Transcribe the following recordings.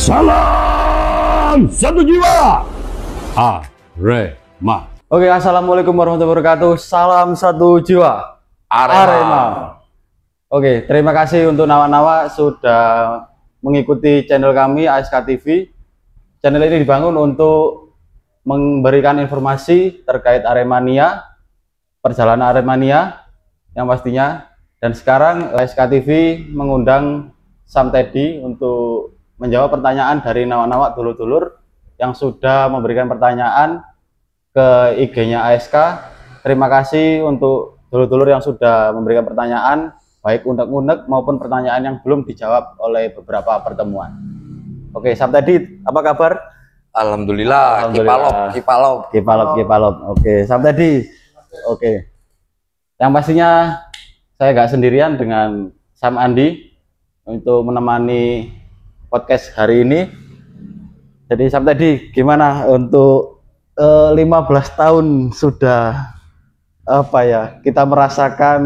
Salam satu jiwa Arema. Oke, assalamualaikum warahmatullahi wabarakatuh. Salam satu jiwa Arema. Oke, terima kasih untuk nawa-nawa sudah mengikuti channel kami ASK TV. Channel ini dibangun untuk memberikan informasi terkait Aremania, perjalanan Aremania yang pastinya. Dan sekarang ASK TV mengundang Sam Teddy untuk menjawab pertanyaan dari nawa-nawa dulur-dulur yang sudah memberikan pertanyaan ke IG-nya ASK. Terima kasih untuk dulur-dulur yang sudah memberikan pertanyaan, baik unek-unek maupun pertanyaan yang belum dijawab oleh beberapa pertemuan. Oke, Sam Teddy, apa kabar? Alhamdulillah. Kipalop. Oke, Sam Teddy. Oke. Yang pastinya saya nggak sendirian dengan Sam Andi untuk menemani podcast hari ini. Jadi Sam Teddy, gimana untuk 15 tahun sudah kita merasakan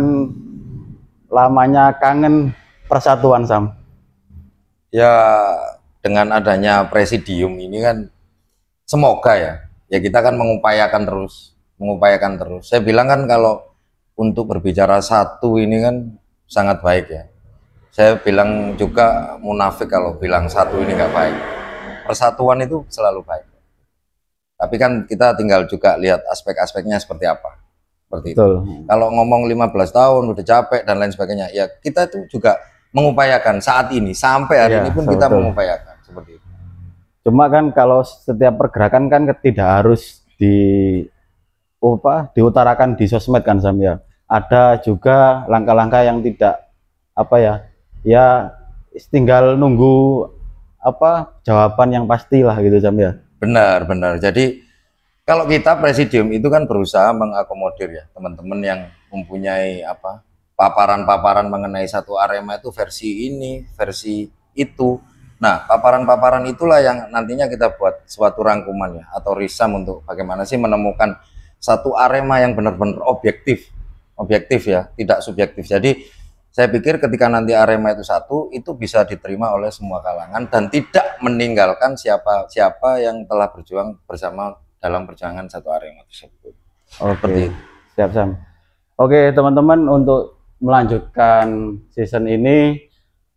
lamanya kangen persatuan, Sam? Ya, dengan adanya presidium ini kan semoga ya kita kan mengupayakan terus. Saya bilang kan kalau untuk berbicara satu ini kan sangat baik ya. Saya bilang juga munafik kalau bilang satu ini nggak baik. Persatuan itu selalu baik. Tapi kan kita tinggal juga lihat aspek-aspeknya seperti apa. Seperti Betul. itu. Kalau ngomong 15 tahun udah capek dan lain sebagainya, ya kita itu juga mengupayakan saat ini sampai hari ini pun kita mengupayakan seperti itu. Cuma kan kalau setiap pergerakan kan tidak harus diutarakan di sosmed kan, Sam ya. Ada juga langkah-langkah yang tidak ya tinggal nunggu jawaban yang pastilah gitu, Sam ya. Benar. Jadi kalau kita presidium itu kan berusaha mengakomodir ya teman-teman yang mempunyai paparan-paparan mengenai satu Arema itu versi ini, versi itu. Nah, paparan-paparan itulah yang nantinya kita buat suatu rangkuman ya atau risam untuk bagaimana sih menemukan satu Arema yang benar-benar objektif ya, tidak subjektif. Jadi saya pikir ketika nanti Arema itu satu, itu bisa diterima oleh semua kalangan dan tidak meninggalkan siapa yang telah berjuang bersama dalam perjuangan satu Arema tersebut. Oke, siap, Sam. Oke, teman-teman, untuk melanjutkan season ini,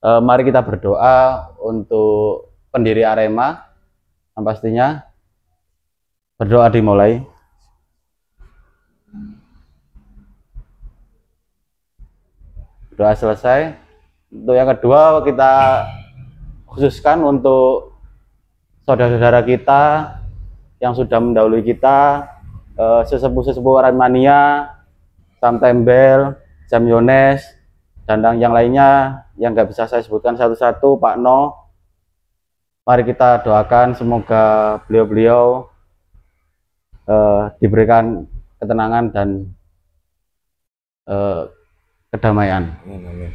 mari kita berdoa untuk pendiri Arema. Yang pastinya berdoa dimulai. Doa selesai. Untuk yang kedua, kita khususkan untuk saudara-saudara kita yang sudah mendahului kita, sesepuh-sesepuh Aremania, Sam Tembel, Sam Yones, dan yang lainnya yang nggak bisa saya sebutkan satu-satu, Pak No. Mari kita doakan semoga beliau-beliau diberikan ketenangan dan kedamaian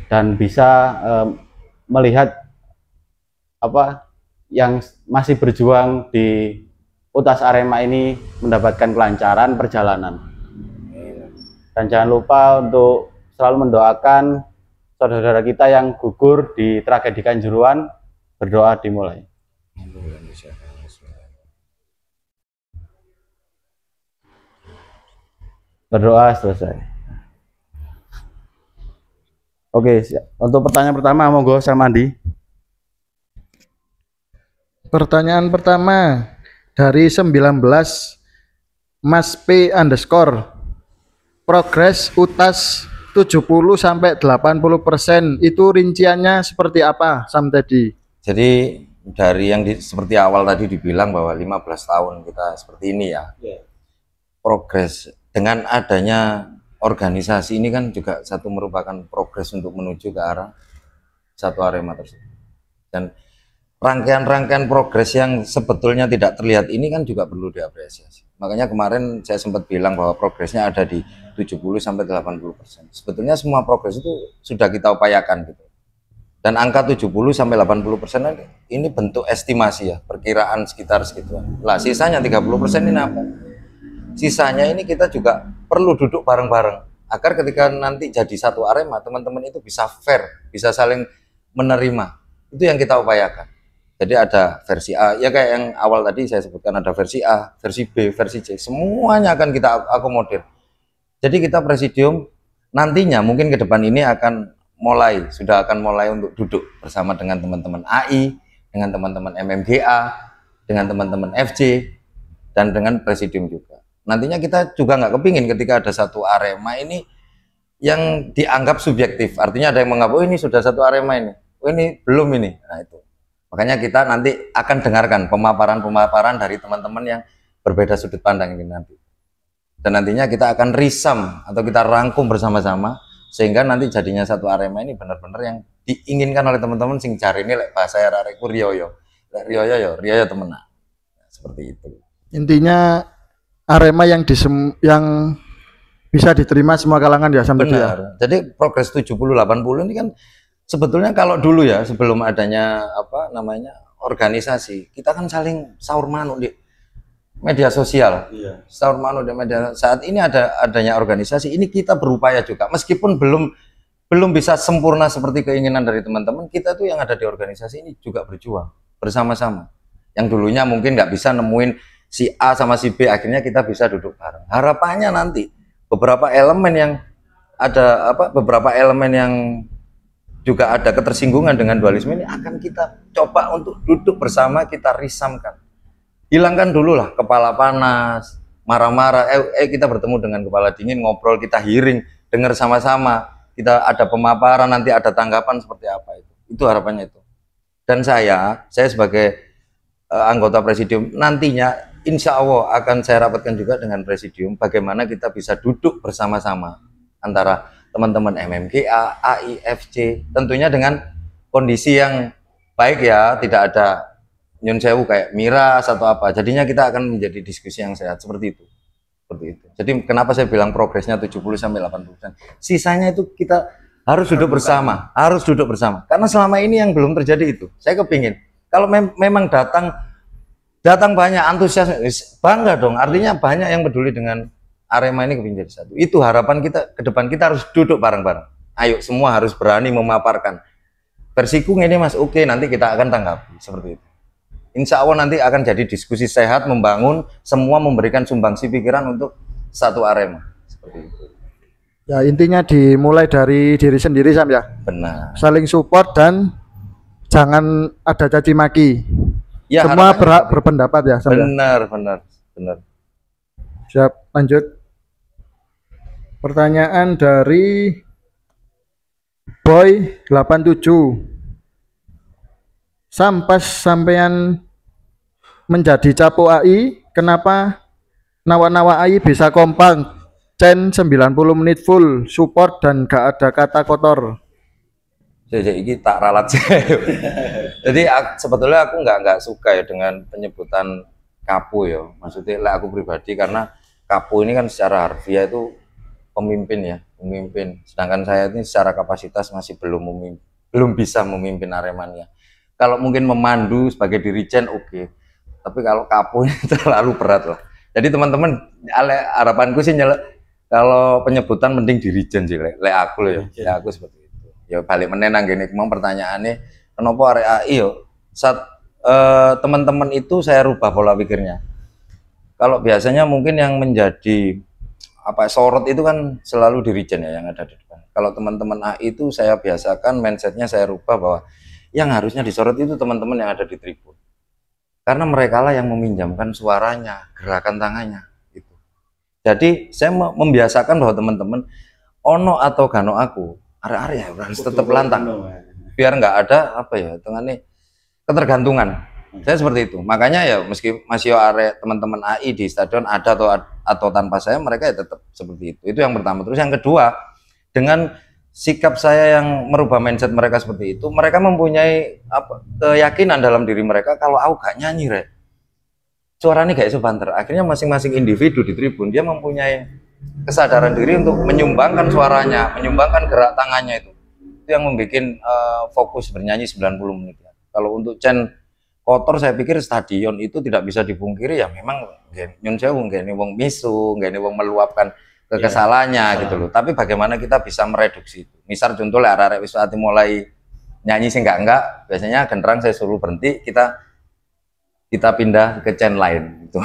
dan bisa melihat yang masih berjuang di utas Arema ini mendapatkan kelancaran perjalanan. Dan jangan lupa untuk selalu mendoakan saudara-saudara kita yang gugur di tragedi Kanjuruhan. Berdoa dimulai. Berdoa selesai. Oke, untuk pertanyaan pertama monggo Sam Andi. Pertanyaan pertama dari 19 Mas P _ progres UTAS 70–80% itu rinciannya seperti apa, Sam Teddy? Jadi dari yang seperti awal tadi dibilang bahwa 15 tahun kita seperti ini ya. Progres dengan adanya organisasi ini kan juga satu merupakan progres untuk menuju ke arah satu Arema tersebut. Dan rangkaian-rangkaian progres yang sebetulnya tidak terlihat ini kan juga perlu diapresiasi. Makanya kemarin saya sempat bilang bahwa progresnya ada di 70–80%. Sebetulnya semua progres itu sudah kita upayakan gitu. Dan angka 70–80% ini bentuk estimasi ya, perkiraan sekitar segituan. Lah sisanya 30% ini apa? Sisanya ini kita juga perlu duduk bareng-bareng agar ketika nanti jadi satu Arema, teman-teman itu bisa fair, bisa saling menerima. Itu yang kita upayakan. Jadi ada versi A, ya kayak yang awal tadi saya sebutkan, ada versi A, versi B, versi C, semuanya akan kita akomodir. Jadi kita presidium nantinya mungkin ke depan ini sudah akan mulai untuk duduk bersama dengan teman-teman AI, dengan teman-teman MMGA, dengan teman-teman FC, dan dengan presidium juga. Nantinya kita juga nggak kepingin ketika ada satu Arema ini yang dianggap subjektif, artinya ada yang menganggap, oh ini sudah satu Arema ini, oh ini belum ini. Nah itu. Makanya kita nanti akan dengarkan pemaparan-pemaparan dari teman-teman yang berbeda sudut pandang ini nanti. Dan nantinya kita akan risam atau kita rangkum bersama-sama sehingga nanti jadinya satu Arema ini benar-benar yang diinginkan oleh teman-teman sing cari ini bahasa arek riyoyo. Riyoyo temenan. Seperti itu. Intinya Arema yang bisa diterima semua kalangan ya sampai benar. Ya. Jadi progres 70-80 ini kan sebetulnya kalau dulu ya sebelum adanya organisasi, kita kan saling sahur manuk di media sosial. Iya. Sahur manuk di media. Saat ini adanya organisasi, ini kita berupaya juga meskipun belum bisa sempurna seperti keinginan dari teman-teman, kita tuh yang ada di organisasi ini juga berjuang bersama-sama. Yang dulunya mungkin nggak bisa nemuin si A sama si B, akhirnya kita bisa duduk bareng. Harapannya nanti beberapa elemen yang juga ada ketersinggungan dengan dualisme ini akan kita coba untuk duduk bersama, kita risamkan. Hilangkan dulu lah kepala panas, marah-marah, kita bertemu dengan kepala dingin, ngobrol, kita hearing, dengar sama-sama, kita ada pemaparan, nanti ada tanggapan seperti apa itu harapannya itu. Dan saya sebagai anggota presidium nantinya insya Allah akan saya rapatkan juga dengan presidium bagaimana kita bisa duduk bersama-sama antara teman-teman MMGA, AI, FC, tentunya dengan kondisi yang baik ya, tidak ada nyun sewu kayak miras atau apa. Jadinya kita akan menjadi diskusi yang sehat seperti itu. Jadi kenapa saya bilang progresnya 70-80%. Sisanya itu kita harus duduk bersama, Karena selama ini yang belum terjadi itu. Saya kepingin kalau memang datang banyak antusias, bangga dong. Artinya banyak yang peduli dengan Arema ini kepingin jadi satu. Itu harapan kita ke depan, kita harus duduk bareng-bareng. Ayo semua harus berani memaparkan. Versiku ini Mas, oke, nanti kita akan tanggapi seperti itu. Insya Allah nanti akan jadi diskusi sehat, membangun, semua memberikan sumbangsi pikiran untuk satu Arema. Seperti itu. Ya intinya dimulai dari diri sendiri Sam ya. Benar. Saling support dan jangan ada caci maki. Ya, semua berpendapat ya Sam. Benar. Siap, lanjut. Pertanyaan dari Boy 87. Pas sampean menjadi capo AI, kenapa nawa-nawa AI bisa kompak, 90 menit full support dan gak ada kata kotor? Jadi ini tak ralat sih. Jadi sebetulnya aku nggak suka ya dengan penyebutan kapo ya. Maksudnya aku pribadi, karena kapo ini kan secara harfiah itu pemimpin. Sedangkan saya ini secara kapasitas masih belum bisa memimpin Aremania. Kalau mungkin memandu sebagai dirijen oke. Tapi kalau kapo ini terlalu berat lah. Jadi teman-teman, harapanku sih kalau penyebutan mending dirijen sih, aku loh ya. Aku seperti itu. Ya balik menenang gini, memang pertanyaannya kenapa area AI yo? Saat teman-teman itu saya rubah pola pikirnya. Kalau biasanya mungkin yang menjadi sorot itu kan selalu dirijen ya yang ada di depan. Kalau teman-teman AI itu saya biasakan mindsetnya, saya rubah bahwa yang harusnya disorot itu teman-teman yang ada di tribun. Karena mereka lah yang meminjamkan suaranya, gerakan tangannya gitu. Jadi saya membiasakan bahwa teman-teman ono atau gano aku, are-are ya harus tetap lantang. Biar nggak ada ketergantungan. Saya seperti itu. Makanya ya meski masih are teman-teman AI di stadion ada atau tanpa saya, mereka ya tetap seperti itu. Itu yang pertama. Terus yang kedua, dengan sikap saya yang merubah mindset mereka seperti itu, mereka mempunyai keyakinan dalam diri mereka kalau aku gak nyanyi suaranya gak iso banter. Akhirnya masing-masing individu di tribun dia mempunyai kesadaran diri untuk menyumbangkan suaranya, menyumbangkan gerak tangannya itu yang membuat fokus bernyanyi 90 menit. Kalau untuk Chen kotor, saya pikir stadion itu tidak bisa dipungkiri ya, memang nyun sewu nggak wong misu, nggak wong meluapkan kekesalannya gitu loh. Tapi bagaimana kita bisa mereduksi itu? Misal contohnya arek-arek wis mulai nyanyi sih enggak, biasanya genderang saya suruh berhenti, kita pindah ke chain lain gitu.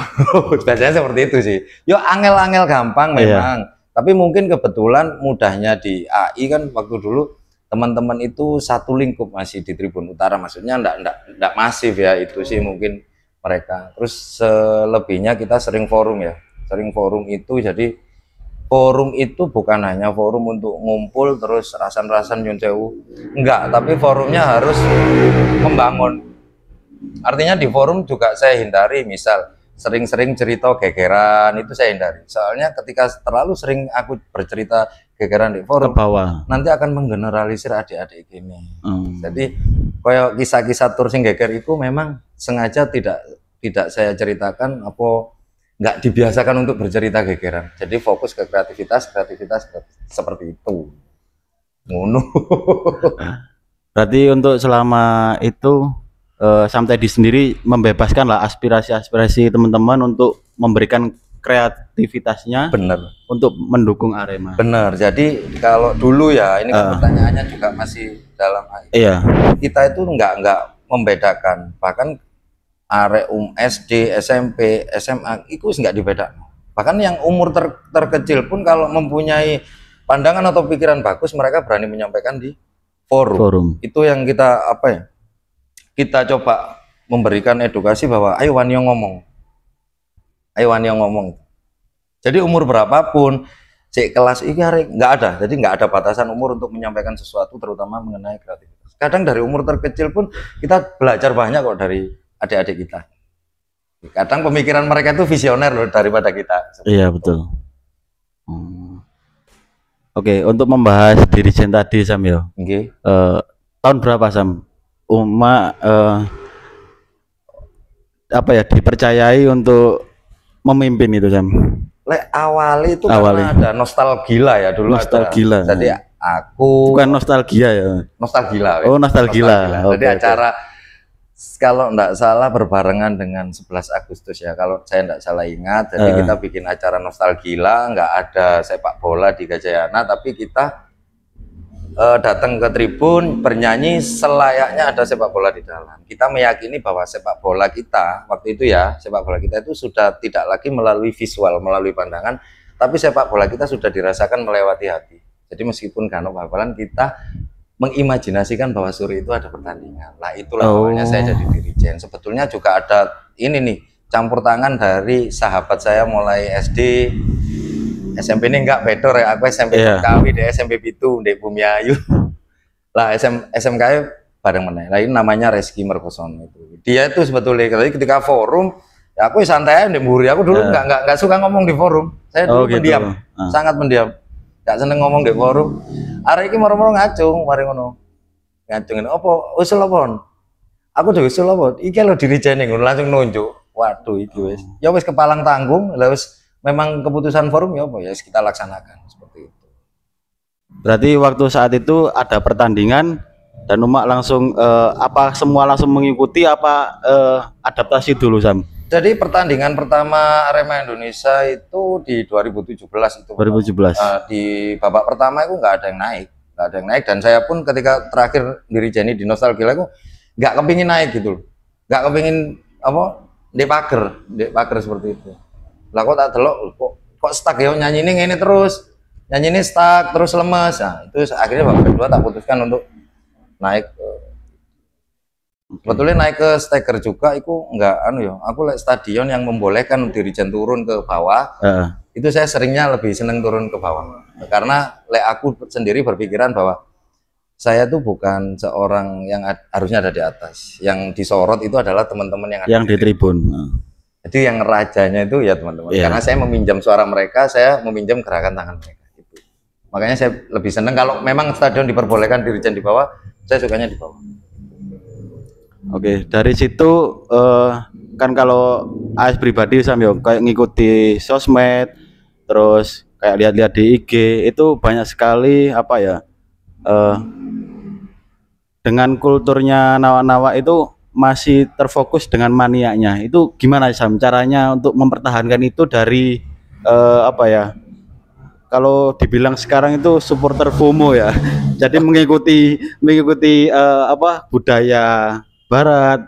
Biasanya seperti itu sih. Yo angel-angel gampang memang. Tapi mungkin kebetulan mudahnya di AI kan waktu dulu teman-teman itu satu lingkup masih di Tribun Utara, maksudnya enggak masif ya, itu sih mungkin mereka. Terus selebihnya kita sering forum ya. Sering forum itu, jadi forum itu bukan hanya forum untuk ngumpul terus rasan-rasan nyun sewu, enggak, tapi forumnya harus membangun. Artinya di forum juga saya hindari, misal sering-sering cerita gegeran itu saya hindari. Soalnya ketika terlalu sering aku bercerita gegeran di forum, Ke bawah. nanti akan menggeneralisir adik-adik ini. Jadi kayak kisah-kisah tur sing geger itu memang sengaja tidak saya ceritakan, apa nggak dibiasakan untuk bercerita gegeran. Jadi fokus ke kreativitas seperti itu. Ngono. Berarti untuk selama itu Sam Teddy sendiri membebaskan lah aspirasi teman-teman untuk memberikan kreativitasnya Bener. untuk mendukung Arema. Bener. Jadi kalau dulu ya, ini kan pertanyaannya juga masih dalam. Iya. Kita itu nggak membedakan. Bahkan arek SD, SMP, SMA itu nggak dibedakan. Bahkan yang umur terkecil pun kalau mempunyai pandangan atau pikiran bagus, mereka berani menyampaikan di forum. Itu yang kita apa ya? Kita coba memberikan edukasi bahwa ayo wani ngomong. Ayo wani ngomong. Jadi umur berapapun, cek kelas ini nggak ada. Jadi nggak ada batasan umur untuk menyampaikan sesuatu, terutama mengenai kreativitas. Kadang dari umur terkecil pun kita belajar banyak kok dari adik-adik kita. Kadang pemikiran mereka itu visioner loh daripada kita. Iya betul. Oke, untuk membahas Dirijen tadi Sam yo. Okay. Tahun berapa Sam? Apa ya, dipercayai untuk memimpin itu Sam? Awali itu karena ada nostalgia ya dulu. Nostalgia. Jadi aku bukan nostalgia ya. Nostalgia. Oh nostalgia. Jadi acara kalau enggak salah berbarengan dengan 11 Agustus ya, kalau saya enggak salah ingat. Jadi kita bikin acara nostalgia, enggak ada sepak bola di Gajayana, tapi kita datang ke tribun bernyanyi selayaknya ada sepak bola di dalam. Kita meyakini bahwa sepak bola kita waktu itu ya, sepak bola kita itu sudah tidak lagi melalui visual, melalui pandangan, tapi sepak bola kita sudah dirasakan melewati hati. Jadi meskipun kan bal-balan, kita mengimajinasikan bahwa sore itu ada pertandingan. Nah itulah awalnya saya jadi Dirijen. Sebetulnya juga ada ini nih, campur tangan dari sahabat saya mulai SD, SMP ini enggak bedor ya, aku SMP Kawi, dia SMP Pitu, di Bumi Ayu. Lah SMK bareng meneh. Nah ini namanya Reski Merkoson itu. Dia itu sebetulnya ketika forum, ya aku santai aja mburi. Aku dulu enggak suka ngomong di forum. Saya dulu pendiam, sangat pendiam. Gak seneng ngomong di forum. Arek iki moro-moro ngacung, mari ngono. Ngacung ini apa? Usul apa? Aku juga usul apa? Iki lho Dirijen ngono, langsung nunjuk. Waduh iki wis. Ya wis kepalang tanggung, lah wis memang keputusan forum ya apa ya kita laksanakan seperti itu. Berarti waktu saat itu ada pertandingan dan umat langsung apa semua langsung mengikuti apa adaptasi dulu Sam? Jadi pertandingan pertama Arema Indonesia itu di 2017 itu. 2017. Di babak pertama itu nggak ada yang naik, dan saya pun ketika terakhir Dirijen di nostalgia aku nggak kepingin naik gitu, nggak kepingin apa di pager seperti itu. Lah kok tak delok kok stuck ya nyanyi ini terus, nyanyi ini stuck terus lemes. Nah itu akhirnya babak kedua tak putuskan untuk naik. Sebetulnya naik ke steker juga itu enggak ya, aku lihat stadion yang membolehkan Dirijen turun ke bawah, itu saya seringnya lebih seneng turun ke bawah, karena aku sendiri berpikiran bahwa saya tuh bukan seorang yang harusnya ada di atas, yang disorot itu adalah teman-teman yang ada di tribun. Jadi yang rajanya itu ya teman-teman, karena saya meminjam suara mereka, saya meminjam gerakan tangan mereka itu. Makanya saya lebih seneng kalau memang stadion diperbolehkan Dirijen di bawah, saya sukanya di bawah. Oke, dari situ kan kalau AS pribadi Sam yo kayak ngikuti sosmed, terus kayak lihat-lihat di IG itu banyak sekali apa ya, dengan kulturnya Nawa-Nawa itu masih terfokus dengan maniaknya. Itu gimana Sam caranya untuk mempertahankan itu dari apa ya, kalau dibilang sekarang itu supporter FOMO ya. Jadi mengikuti apa budaya barat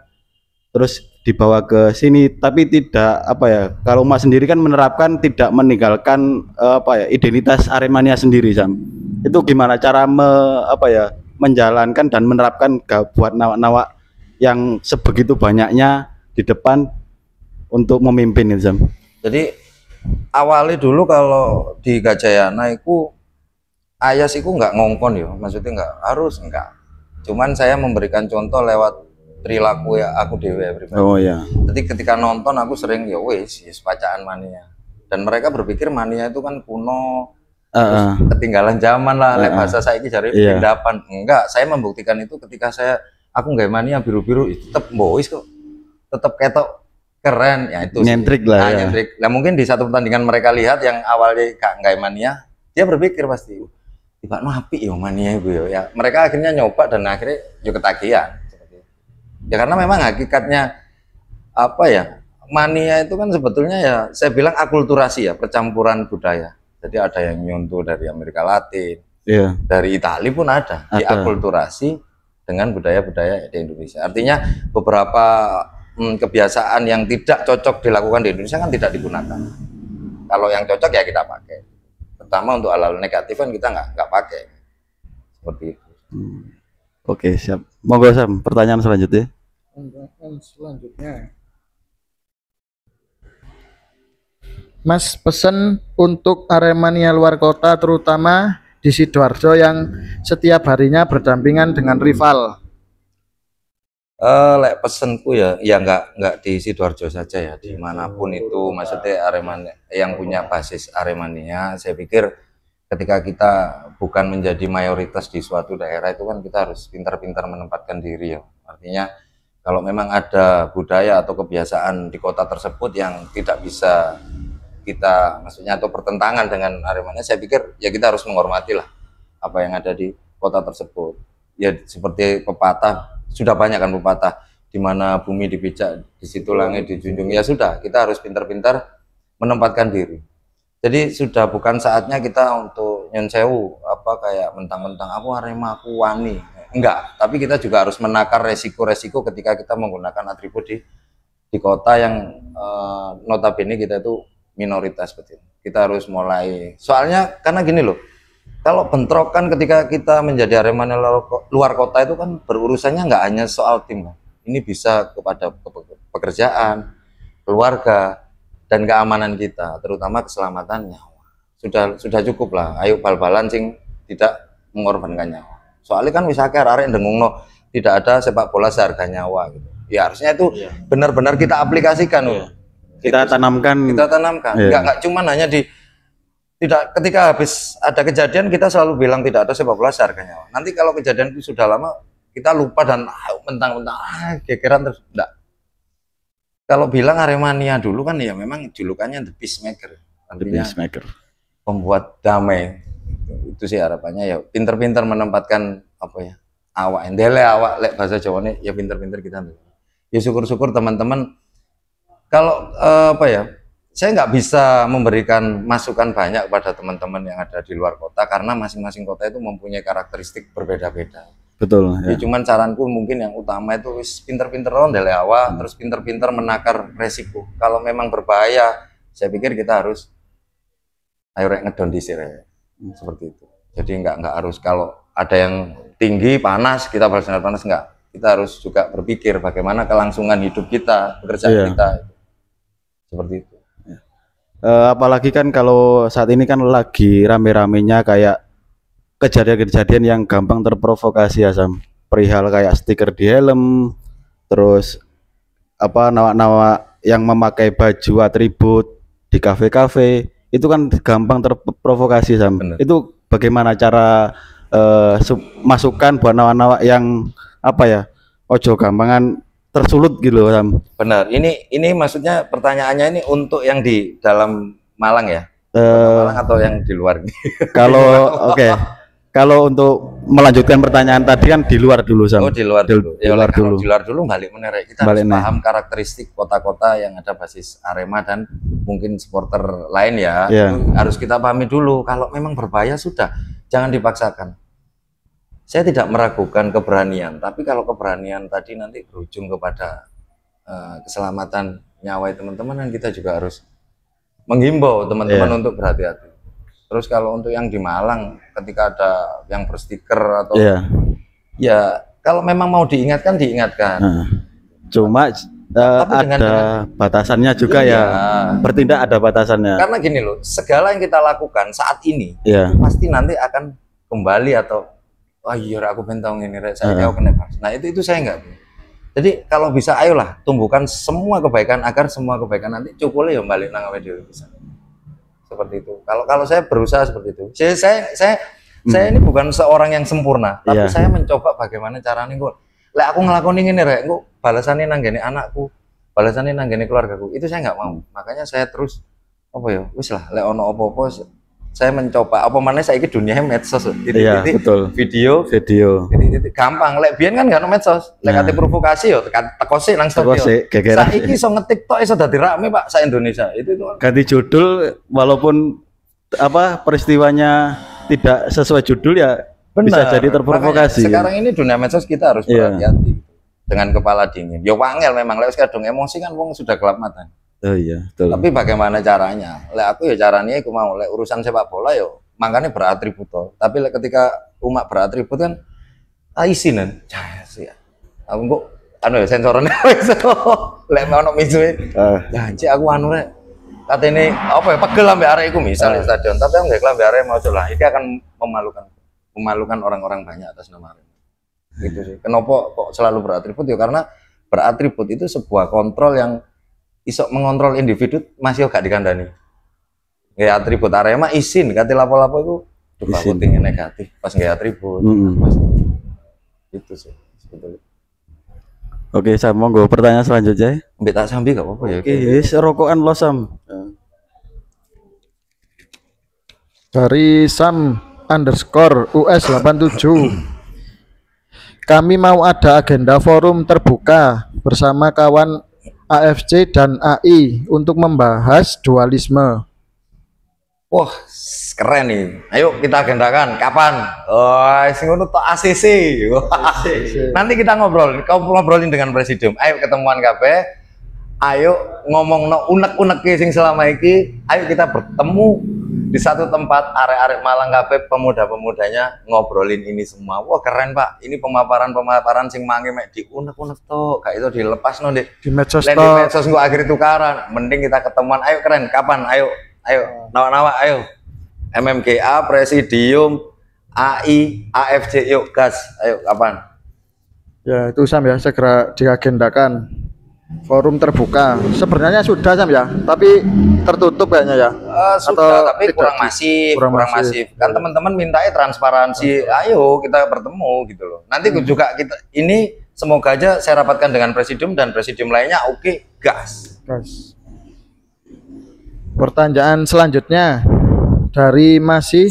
terus dibawa ke sini, tapi tidak apa ya, kalau Mas sendiri kan menerapkan tidak meninggalkan apa ya, identitas Aremania sendiri Sam. Itu gimana cara apa ya, menjalankan dan menerapkan buat nawak-nawak yang sebegitu banyaknya di depan untuk memimpin itu Sam? Jadi awalnya dulu kalau di Gajayana itu Ayas itu nggak ngongkon ya, maksudnya nggak harus, enggak. Cuman saya memberikan contoh lewat perilaku ya aku dewe pribadi. Oh ya. Jadi ketika nonton aku sering ya wes bacaan mania. Dan mereka berpikir mania itu kan kuno, terus ketinggalan zaman lah, lek bahasa saya ini cari pindapan. Enggak, saya membuktikan itu ketika aku nggak mania biru-biru itu tetap boys kok. Tetap ketok keren ya itu. Nyentrik lah ya. Nyentrik. Nah, mungkin di satu pertandingan mereka lihat yang awalnya nggak mania, dia berpikir pasti tiba api ya mania itu ya. Mereka akhirnya nyoba dan akhirnya juga ketagihan. Ya karena memang hakikatnya apa ya, mania itu kan sebetulnya ya saya bilang akulturasi ya, percampuran budaya. Jadi ada yang nyontoh dari Amerika Latin, dari Italia pun ada. Diakulturasi dengan budaya-budaya di Indonesia. Artinya beberapa kebiasaan yang tidak cocok dilakukan di Indonesia kan tidak digunakan. Kalau yang cocok ya kita pakai. Pertama untuk hal-hal negatif kan kita nggak pakai. Seperti itu. Oke, siap. Monggo Sam, pertanyaan selanjutnya. Mas, pesan untuk Aremania luar kota terutama di Sidoarjo yang setiap harinya berdampingan dengan rival. Lek pesenku ya nggak di Sidoarjo saja ya, dimanapun itu, maksudnya Aremania yang punya basis Aremania, saya pikir ketika kita bukan menjadi mayoritas di suatu daerah itu kan kita harus pintar-pintar menempatkan diri ya. Artinya kalau memang ada budaya atau kebiasaan di kota tersebut yang tidak bisa kita, maksudnya atau bertentangan dengan Aremania, saya pikir ya kita harus menghormati lah apa yang ada di kota tersebut. Ya seperti pepatah, sudah banyak kan pepatah, di mana bumi dipijak di situ langit dijunjung. Ya sudah, kita harus pintar-pintar menempatkan diri. Jadi sudah bukan saatnya kita untuk nyon sewu apa kayak mentang-mentang aku Arema, aku wani. Enggak, tapi kita juga harus menakar resiko-resiko ketika kita menggunakan atribut di kota yang notabene kita itu minoritas seperti itu. Kita harus mulai, soalnya karena gini loh, kalau bentrokan ketika kita menjadi Aremania luar kota itu kan berurusannya nggak hanya soal tim, ini bisa kepada pekerjaan, keluarga, dan keamanan kita, terutama keselamatan nyawa. Sudah cukup lah, ayo bal-balan sing tidak mengorbankan nyawa. Soalnya kan misalnya arek ndengungno tidak ada sepak bola seharga nyawa gitu. Ya harusnya itu benar-benar kita aplikasikan loh. Kita tanamkan. Nggak cuma hanya tidak ketika habis ada kejadian kita selalu bilang tidak ada sepak bola seharga nyawa. Nanti kalau kejadian itu sudah lama kita lupa dan mentang-mentang gegeran terus. Enggak. Kalau bilang Aremania dulu kan ya memang julukannya The Peacemaker. Artinya The Peacemaker, pembuat damai. Itu sih harapannya ya, pinter-pinter menempatkan apa ya, awak endele awak lek bahasa Jawa nih ya, pinter-pinter kita. Ya syukur-syukur teman-teman. Kalau apa ya, saya nggak bisa memberikan masukan banyak kepada teman-teman yang ada di luar kota karena masing-masing kota itu mempunyai karakteristik berbeda-beda. Betul. Ya. Cuman saranku mungkin yang utama itu pinter-pinter ondele awak, terus pinter-pinter menakar resiko. Kalau memang berbahaya, saya pikir kita harus ayo rek ngedon dhisik rek. Seperti itu. Jadi nggak harus kalau ada yang tinggi panas kita balas sinar panas, enggak. Kita harus juga berpikir bagaimana kelangsungan hidup kita, pekerjaan kita. Seperti itu. Apalagi kan kalau saat ini kan lagi rame-ramenya kayak kejadian-kejadian yang gampang terprovokasi ya Sam. Perihal kayak stiker di helm, terus apa nawak-nawak yang memakai baju atribut di kafe-kafe, itu kan gampang terprovokasi Sam. Bener. Itu bagaimana cara masukan buat nawak-nawak yang apa ya, ojo gampangan tersulut gitu Sam. Benar. Ini maksudnya pertanyaannya ini untuk yang di dalam Malang ya? Malang atau yang di luar? Kalau oke. Kalau untuk melanjutkan pertanyaan tadi kan di luar dulu Sam. Oh, di luar dulu. Di luar dulu. Di luar dulu balik menerek. Kita harus paham karakteristik kota-kota yang ada basis Arema dan mungkin supporter lain ya, Iya. harus kita pahami dulu kalau memang berbahaya sudah jangan dipaksakan. Saya tidak meragukan keberanian, tapi kalau keberanian tadi nanti berujung kepada keselamatan nyawa teman-teman, kan kita juga harus menghimbau teman-teman untuk berhati-hati. Terus kalau untuk yang di Malang ketika ada yang berstiker atau ya kalau memang mau diingatkan diingatkan. Cuma ada batasannya juga ya, bertindak ada batasannya. Karena gini loh, segala yang kita lakukan saat ini pasti nanti akan kembali atau wah iya aku bentong ini saya jauh kena. Nah itu saya enggak. Jadi kalau bisa ayolah tumbuhkan semua kebaikan agar semua kebaikan nanti cukup ya balik nang awake dhewe bisa. Seperti itu. Kalau saya berusaha seperti itu. Saya ini bukan seorang yang sempurna, tapi saya mencoba bagaimana caranya kok. Lek aku ngelakoni ngene rek, engko balasane nang gene anakku, balasane nang gene keluargaku. Itu saya nggak mau. Makanya saya terus apa ya? Wis lah, lek ono apa-apa saya mencoba apa mana saiki dunia medsos betul. Video gampang. Lek biyen kan gak ono medsos. Lek kate provokasi yo teko sik nang studio. Saiki iso nge-TikTok iso dadi rame Pak sa Indonesia. Itu ganti judul walaupun apa peristiwanya tidak sesuai judul ya bisa jadi terprovokasi. Makanya, sekarang ini dunia medsos kita harus berhati-hati dengan kepala dingin. Yo wangel memang lek kadung emosi kan wong sudah gelap mata. Oh iya, betul. Tapi bagaimana caranya? Lek aku ya caranya aku mau lek urusan sepak bola yo makanya beratribut toh. Tapi lek ketika umat beratribut kan isinan. Ya. Aku kok anu ya sensorane lek ono misue. Janji aku anu rek. Katene apa ya pegel ambek arek iku misalnya stadion, tapi aku nggak kelambe arek mau lah. Iki akan memalukan orang-orang banyak atas nama arek. Gitu sih. Kenapa kok selalu beratribut ya karena beratribut itu sebuah kontrol yang iso mengontrol individu masih gak dikandani. Ya atribut Arema izin kate lapo-lapo itu coba votingnya negatif pas nggak atribut. Itu sih sebetulnya. Oke, saya mau gue pertanyaan selanjutnya. Mbak tak sambil gak apa-apa ya. Oke, rokokan lo Sam. Dari Sam_US87. Kami mau ada agenda forum terbuka bersama kawan AFC dan AI untuk membahas dualisme. Wah, keren nih. Ayo kita agendakan. Kapan? Oh, sing ngono tok ACC. Nanti kita ngobrolin dengan presiden. Ayo ketemuan kabeh. Ayo ngomong no unek-unek sing selama iki. Ayo kita bertemu di satu tempat arek-arek Malang kabeh pemuda-pemudanya ngobrolin ini semua. Wah, keren, Pak. Ini pemaparan sing mangi mek di unek-unek tok. Gak itu dilepas no di medsos. Di medsos engko akhir tukaran. Mending kita ketemuan. Ayo keren. Kapan? Ayo, nawa-nawa, ayo. MMGA, Presidium, AI, AFC, yuk gas. Ayo, kapan? Ya, itu Sam ya, segera diagendakan. Forum terbuka. Sebenarnya sudah Sam ya, tapi tertutup kayaknya ya. Sudah, tapi kurang masif. Kan teman-teman mintanya transparansi. Ayo kita bertemu gitu loh. Nanti juga kita ini semoga aja saya rapatkan dengan Presidium dan Presidium lainnya. Oke, gas. Pertanyaan selanjutnya dari masih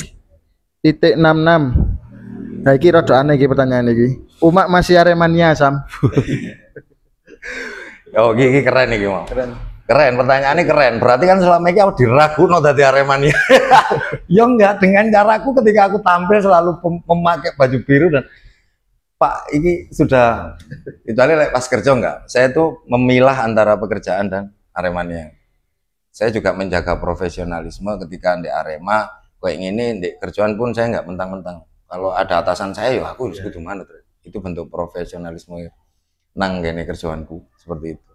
_66. Nah, iki rada aneh iki pertanyaan iki. Umak masih Aremania, Sam. Oh, gini keren nih mau. Keren, pertanyaannya keren. Berarti kan selama ini aku diragu no dari Aremania. Ya enggak, dengan caraku ketika aku tampil selalu memakai baju biru dan Pak, ini sudah kecuali pas kerja enggak. Saya tuh memilah antara pekerjaan dan Aremania. Saya juga menjaga profesionalisme ketika di Arema kayak gini, di kerjaan pun saya nggak mentang-mentang. Kalau ada atasan saya, ya aku harus gitu mana tuh. Itu bentuk profesionalisme nang gini kerjaanku seperti itu.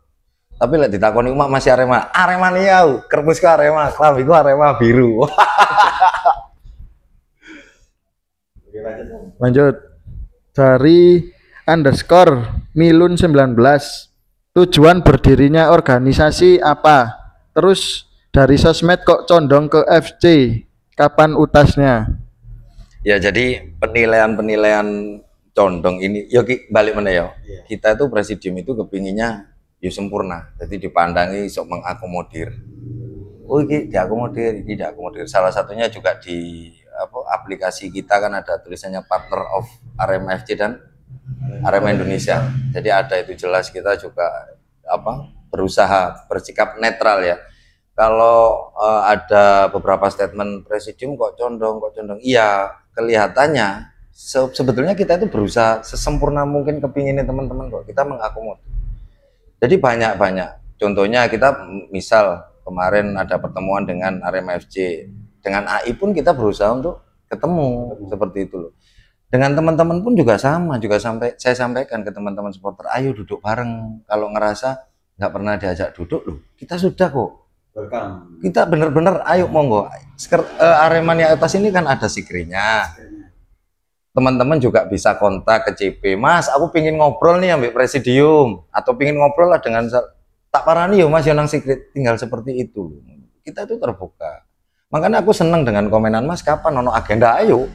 Tapi lihat ditakoni umat masih Aremania, kermusku Arema, klambiku Arema biru. Lanjut dari _milun19. Tujuan berdirinya organisasi apa? Terus dari sosmed kok condong ke FC, kapan utasnya? Ya jadi penilaian condong ini, yuk balik mana ya? Kita itu Presidium itu kepinginnya sempurna, jadi dipandangi sok mengakomodir. Oh ini diakomodir. Salah satunya juga di aplikasi kita kan ada tulisannya partner of Arema FC dan Arema Indonesia. Jadi ada itu jelas kita juga berusaha bersikap netral ya. Kalau ada beberapa statement presidium kok condong, iya kelihatannya sebetulnya kita itu berusaha sesempurna mungkin kepinginin teman-teman kok, kita mengakomodir. Jadi banyak contohnya kita misal kemarin ada pertemuan dengan Arema FC, dengan AI pun kita berusaha untuk ketemu seperti itu loh. Dengan teman-teman pun juga sama, juga saya sampaikan ke teman-teman supporter, ayo duduk bareng. Kalau ngerasa nggak pernah diajak duduk loh, kita sudah kok. Kita bener-bener ayo monggo. Aremania atas ini kan ada sikrinya. Teman-teman juga bisa kontak ke CP, Mas aku pingin ngobrol nih ambil presidium, atau pingin ngobrol lah dengan tak parani yo Mas Yonang Secret, tinggal seperti itu. Kita itu terbuka. Makanya aku seneng dengan komenan Mas, kapan ono agenda, ayo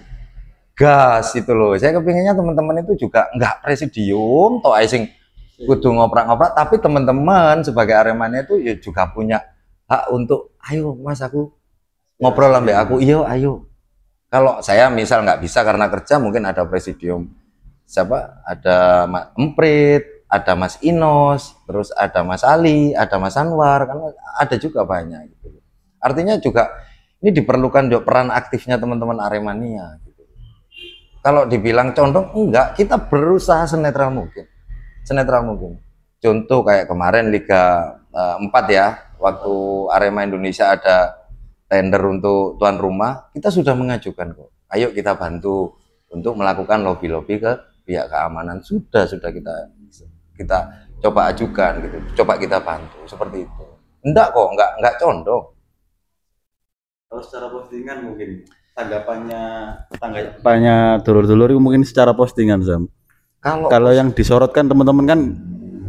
gas itu loh. Saya kepinginnya teman-teman itu juga nggak presidium toh sing kudu ngoprak-ngoprak, tapi teman-teman sebagai Aremania itu ya juga punya hak untuk ayo Mas aku ngobrol sampai aku, iya ayo. Kalau saya misal nggak bisa karena kerja, mungkin ada presidium siapa, ada Mas Emprit, ada Mas Inos, terus ada Mas Ali, ada Mas Anwar, kan ada juga banyak gitu. Artinya juga ini diperlukan juga peran aktifnya teman-teman Aremania gitu. Kalau dibilang condong enggak, kita berusaha senetral mungkin. Senetral mungkin. Contoh kayak kemarin Liga 4 ya, waktu Arema Indonesia ada tender untuk tuan rumah, kita sudah mengajukan kok. Ayo kita bantu untuk melakukan lobby-lobby ke pihak keamanan. Sudah kita coba ajukan gitu. Coba kita bantu seperti itu. Enggak kok, enggak condong. Kalau secara postingan mungkin tanggapannya dulur-dulur mungkin secara postingan Sam. Kalau yang disorot kan teman-teman kan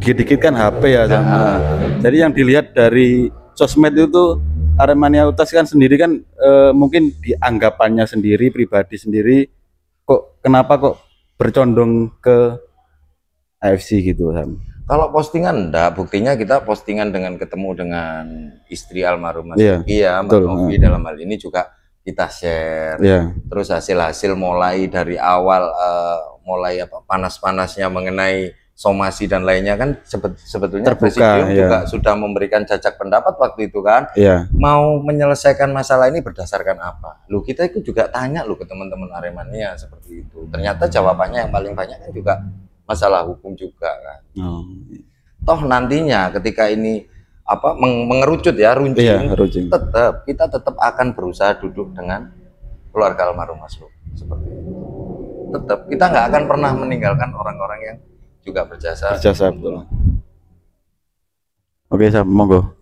dikit-dikit kan HP ya Sam. Jadi yang dilihat dari sosmed itu Aremania Utas kan sendiri kan mungkin dianggapannya sendiri, pribadi sendiri, kok kenapa kok bercondong ke AFC gitu Sam. Kalau postingan enggak, buktinya kita postingan dengan ketemu dengan istri almarhum Mas Yogi ya, Mbak Novi dalam hal ini juga kita share. Terus hasil-hasil mulai dari awal mulai apa panas-panasnya mengenai somasi dan lainnya kan sebetulnya presidium juga sudah memberikan jajak pendapat waktu itu kan, mau menyelesaikan masalah ini berdasarkan apa. Lu kita itu juga tanya lu ke teman-teman Aremania seperti itu. Ternyata jawabannya yang paling banyak kan juga masalah hukum juga kan. Toh nantinya ketika ini apa mengerucut ya runcing, kita tetap akan berusaha duduk dengan keluarga almarhum Mas Lu seperti itu. Tetap kita nggak akan pernah meninggalkan orang-orang yang juga berjasa betul. Oke Sam, monggo.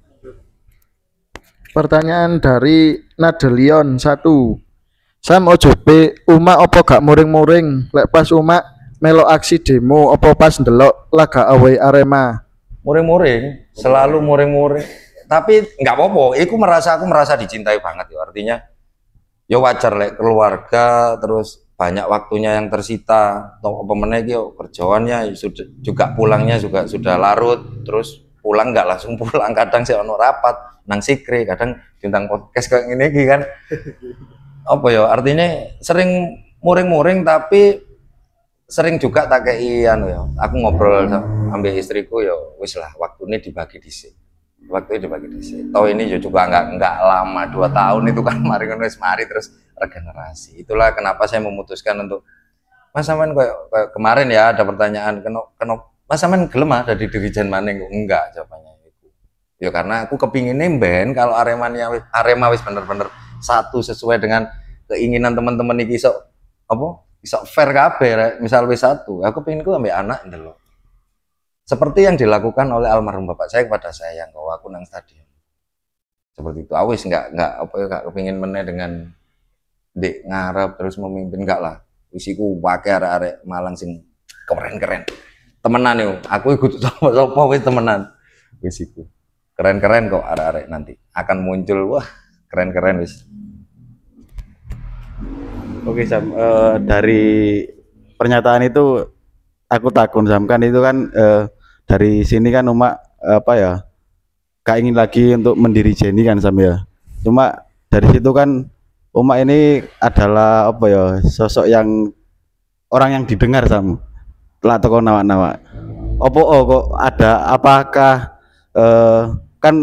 Pertanyaan dari Nadelion 1. Sam ojobe Uma opo gak muring-muring lek pas Uma melo aksi demo opo pas ndelok laga away Arema? Muring-muring, selalu muring-muring. Tapi nggak apa-apa, aku merasa dicintai banget ya. Artinya ya wajar lek keluarga terus banyak waktunya yang tersita, atau pemenang kerjaannya juga pulangnya juga sudah larut, terus pulang nggak langsung pulang, kadang sih ono rapat nang sikre, kadang tentang podcast kayak gini kan apa ya, artinya sering muring-muring tapi sering juga tak kei anu ya, aku ngobrol ambil istriku ya wis lah waktu ini dibagi dhisik, toh ini juga nggak lama 2 tahun itu kan mari terus regenerasi. Itulah kenapa saya memutuskan untuk Mas Saman kayak kemarin ya ada pertanyaan kena Mas Saman gelem ada di Dirijen Maning, enggak jawabannya itu. Ya karena aku kepingin ben kalau Arema wis bener-bener satu sesuai dengan keinginan teman-teman iki iso apa? Iso fair kabeh misal wis satu. Aku penginku ambek anak ndelok. Seperti yang dilakukan oleh almarhum bapak saya kepada saya yang bawa aku nang stadion. Seperti itu. Awis enggak apa ya enggak kepingin meneh dengan dek ngarep terus memimpin, enggak lah. Isiku wae arek-arek Malang sing keren-keren. Temenan yo, aku ikut sapa wis temenan. Wis iku. Keren-keren kok arek-arek nanti akan muncul, wah, keren-keren wis. Oke Sam, dari pernyataan itu aku takut Sam, kan itu kan dari sini kan Uma apa ya gak ingin lagi untuk mendiri Jenny kan Sam ya. Cuma dari situ kan Uma ini adalah apa ya sosok yang orang yang didengar Sam. Lah toko nawa-nawa. Kok ada apakah kan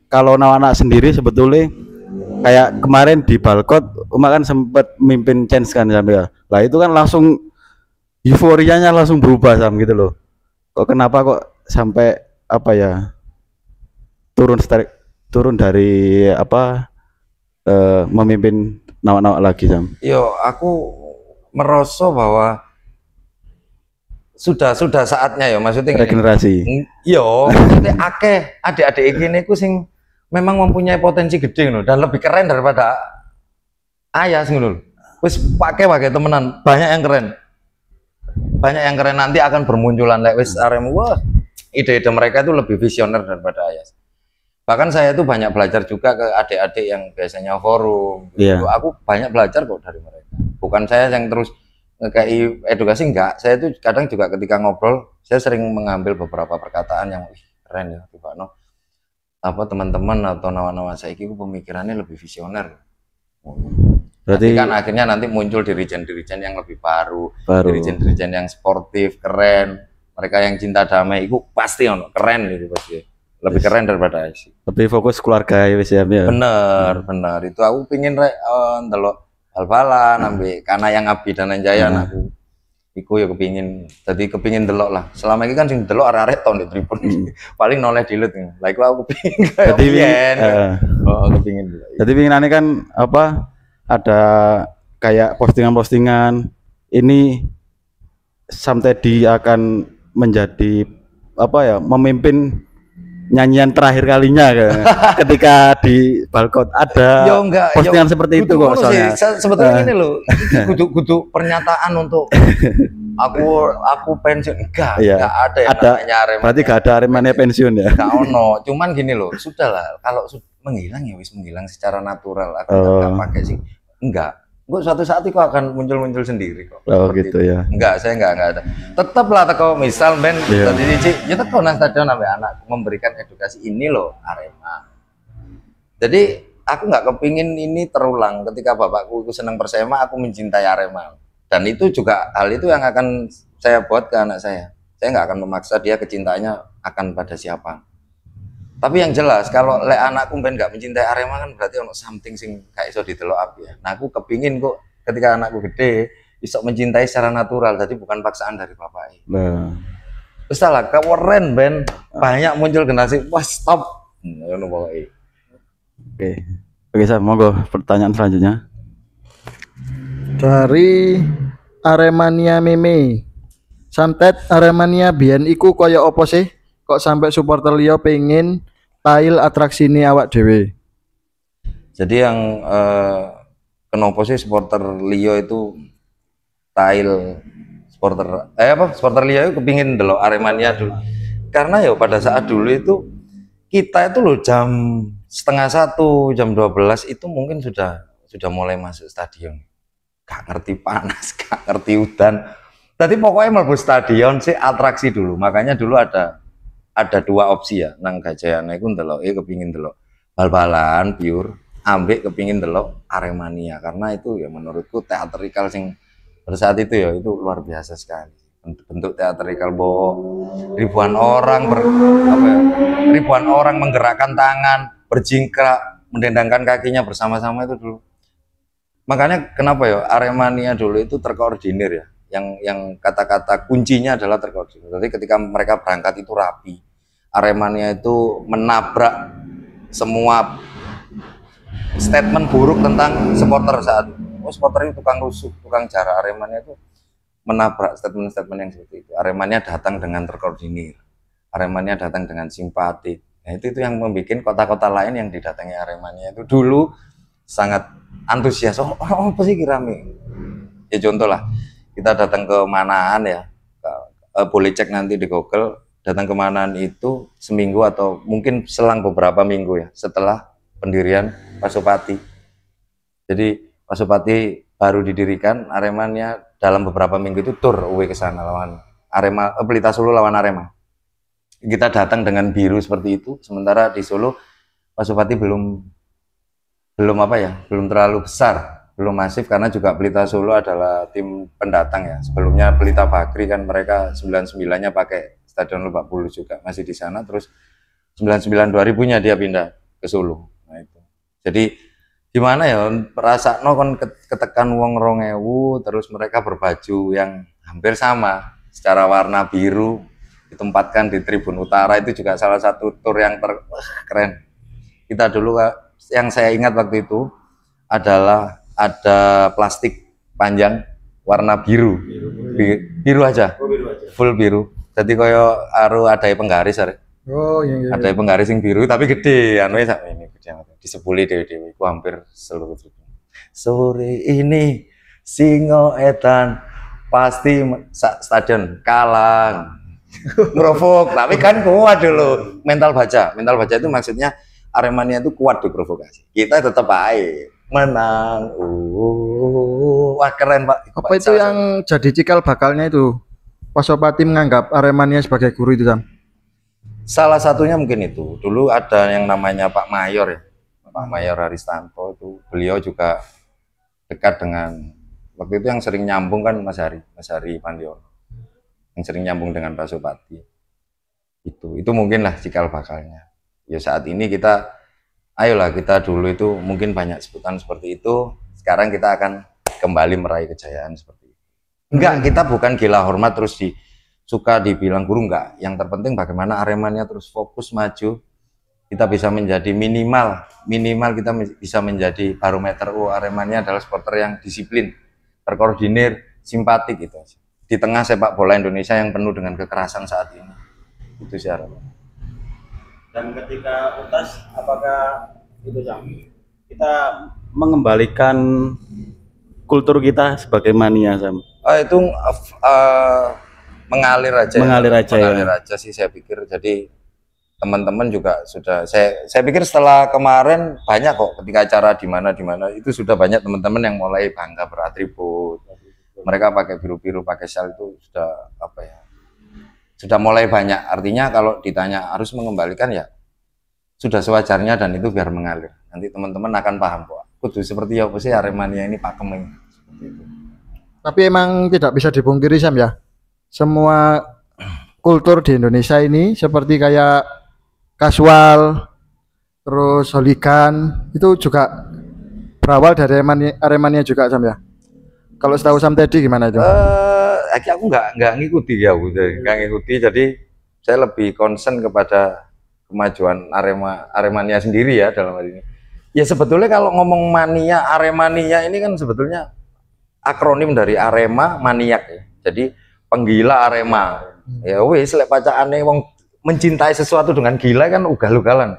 kalau anak sendiri sebetulnya kayak kemarin di Balkot Uma kan sempat mimpin chance kan sampai ya. Lah itu kan langsung euforianya langsung berubah Sam gitu loh. Kok kenapa kok sampai apa ya turun dari apa memimpin nawak-nawak lagi Sam. Yo, aku merasa bahwa sudah saatnya ya, maksudnya Regenerasi. Yo, maksudnya akeh adik-adik ini ku sing memang mempunyai potensi gede loh dan lebih keren daripada ayah sing lho. Wis pakai temenan, banyak yang keren. Banyak yang keren nanti akan bermunculan wis arem wah. Ide-ide mereka itu lebih visioner daripada ayah. Bahkan saya tuh banyak belajar juga ke adik-adik yang biasanya forum gitu. Aku banyak belajar kok dari mereka, bukan saya yang terus kayak edukasi, enggak. Saya tuh kadang juga ketika ngobrol saya sering mengambil beberapa perkataan yang keren ya tiba apa teman-teman atau nawan-nawan saya itu pemikirannya lebih visioner. Berarti kan akhirnya nanti muncul dirijen-dirijen yang lebih baru. Dirijen-dirijen yang sportif, keren, mereka yang cinta damai itu pasti keren gitu pasti. Lebih keren daripada sih. Lebih fokus keluarga ya wis ya. Bener. Itu aku pingin ndelok bal-balan ambek karena yang Abdi dan Jaya aku. Iku ya kepingin delok lah. Selama ini kan sing delok arek-arek ton di tribun. Paling noleh dilut. Lah iku aku pingin kayak piyen. Kepingin delok. Jadi pinginane kan apa ada kayak postingan-postingan ini sampai dia akan menjadi apa ya memimpin nyanyian terakhir kalinya ketika di Balkot ada postingan seperti itu kok soalnya. Sebetulnya ini loh, kudu pernyataan untuk aku pensiun enggak ada yang namanya Arema. Berarti gak ada Aremania pensiun ya? Enggak ono, cuman gini loh, sudahlah kalau menghilang ya wis menghilang secara natural. Aku enggak pakai sih, enggak. Gue suatu saat itu akan muncul sendiri kok. Oh gitu itu. Ya. Enggak, saya enggak ada. Tetaplah teko misal ben tadi ya teko nang stadion sampai anak memberikan edukasi ini loh Arema. Jadi aku nggak kepingin ini terulang ketika bapakku itu senang Persema, aku mencintai Arema. Dan itu juga hal itu yang akan saya buat ke anak saya. Saya nggak akan memaksa dia kecintaannya akan pada siapa. Tapi yang jelas kalau anakku ben nggak mencintai Arema kan berarti ono something sing kayak iso didelok api ya. Nah aku kepingin kok ketika anakku gede iso mencintai secara natural, jadi bukan paksaan dari bapak. Nah, terus salah keren ben banyak muncul generasi wah stop. Oke, saya monggo pertanyaan selanjutnya dari Aremania Meme. Santet Aremania biyen iku kaya apa sih? Kok sampai supporter liya pengen tail atraksi ini awak dewe? Jadi yang kenapa sih supporter liya itu tail supporter liya itu kepingin delok Aremania dulu. Karena ya pada saat dulu itu kita itu loh jam 12:30, jam 12 itu mungkin sudah mulai masuk stadion. Gak ngerti panas, gak ngerti udan. Tadi pokoknya mlebu stadion sih atraksi dulu. Makanya dulu ada dua opsi ya nang Gajayana iku ndelok kepingin delok bal-balan pure ambek kepingin delok Aremania karena itu ya menurutku teatrikal sing pada saat itu ya itu luar biasa sekali. Bentuk teatrikal ribuan orang menggerakkan tangan, berjingkrak, mendendangkan kakinya bersama-sama itu dulu. Makanya kenapa ya Aremania dulu itu terkoordinir ya. Yang kata-kata kuncinya adalah terkoordinir. Jadi ketika mereka berangkat itu rapi. Aremania itu menabrak semua statement buruk tentang supporter saat itu. Supporter itu tukang rusuh, tukang jarak. Aremania itu menabrak statement-statement yang seperti itu. Aremania datang dengan terkoordinir. Aremania datang dengan simpati. Nah, itu yang membuat kota-kota lain yang didatangi Aremania itu dulu sangat antusias. Apa sih kirami? Ya contoh lah, kita datang ke Manahan ya, boleh cek nanti di Google. Datang ke Manahan itu seminggu atau mungkin selang beberapa minggu ya setelah pendirian Pasupati. Jadi Pasupati baru didirikan, Aremania dalam beberapa minggu itu tur away ke sana lawan Arema, Pelita Solo lawan Arema. Kita datang dengan biru seperti itu, sementara di Solo Pasupati belum terlalu besar, belum masif karena juga Pelita Solo adalah tim pendatang ya. Sebelumnya Pelita Bakri kan mereka 99-nya pakai Stadion Lebak Bulus juga masih di sana, terus 99 2000-nya dia pindah ke Solo. Nah itu. Jadi gimana ya, perasaan kon ketekan wong 2000 terus mereka berbaju yang hampir sama secara warna biru ditempatkan di Tribun Utara, itu juga salah satu tur yang keren. Kita dulu yang saya ingat waktu itu adalah ada plastik panjang warna biru. Biru aja. Full biru. Jadi koyo ada penggaris are. Oh iya. Ada penggaris yang biru tapi gede, anu sak ini gede. Disepuli dewe-dewe ku hampir seluruh Tribun. Sore ini Singo Edan pasti stadion kalah. Provok, tapi kan kuat dulu. Mental baca itu maksudnya Aremania itu kuat diprovokasi. Kita tetap baik, menang. Wah keren Pak. Apa itu yang jadi cikal bakalnya itu? Pasopati menganggap Aremania sebagai guru itu, Sam? Salah satunya mungkin itu. Dulu ada yang namanya Pak Mayor ya. Pak Mayor Haristanto itu. Beliau juga dekat dengan waktu itu yang sering nyambung kan Mas Hari Pandiono. Yang sering nyambung dengan Pasopati. Itu mungkin lah cikal bakalnya. Ya saat ini kita ayolah kita dulu itu mungkin banyak sebutan seperti itu. Sekarang kita akan kembali meraih kejayaan seperti itu. Enggak, kita bukan gila hormat terus suka dibilang guru, enggak. Yang terpenting bagaimana Aremania terus fokus maju, kita bisa menjadi minimal kita bisa menjadi barometer. Aremania adalah supporter yang disiplin, terkoordinir, simpatik gitu. Di tengah sepak bola Indonesia yang penuh dengan kekerasan saat ini. Itu sih harapan. Dan ketika utas, apakah itu Sam, kita mengembalikan kultur kita sebagai mania Sam? Itu mengalir aja sih saya pikir. Jadi teman-teman juga sudah saya pikir setelah kemarin banyak kok ketika acara di mana itu sudah banyak teman-teman yang mulai bangga beratribut. Mereka pakai biru-biru, pakai shawl itu sudah apa ya? Sudah mulai banyak. Artinya kalau ditanya harus mengembalikan ya sudah sewajarnya dan itu biar mengalir. Nanti teman-teman akan paham kok. Kudu seperti apa sih Aremania ini pakemnya. Seperti itu. Tapi emang tidak bisa dipungkiri Sam ya. Semua kultur di Indonesia ini seperti kayak kasual, terus hooligan itu juga berawal dari Aremania juga Sam ya. Kalau setahu Sam tadi gimana itu? Aku nggak ngikuti ya, nggak ngikuti. Jadi saya lebih concern kepada kemajuan Aremania sendiri ya dalam hal ini. Ya sebetulnya kalau ngomong mania Aremania ini kan sebetulnya akronim dari Arema maniak ya. Jadi penggila Arema. Ya wis lek pacaane wong mencintai sesuatu dengan gila kan ugal-ugalan.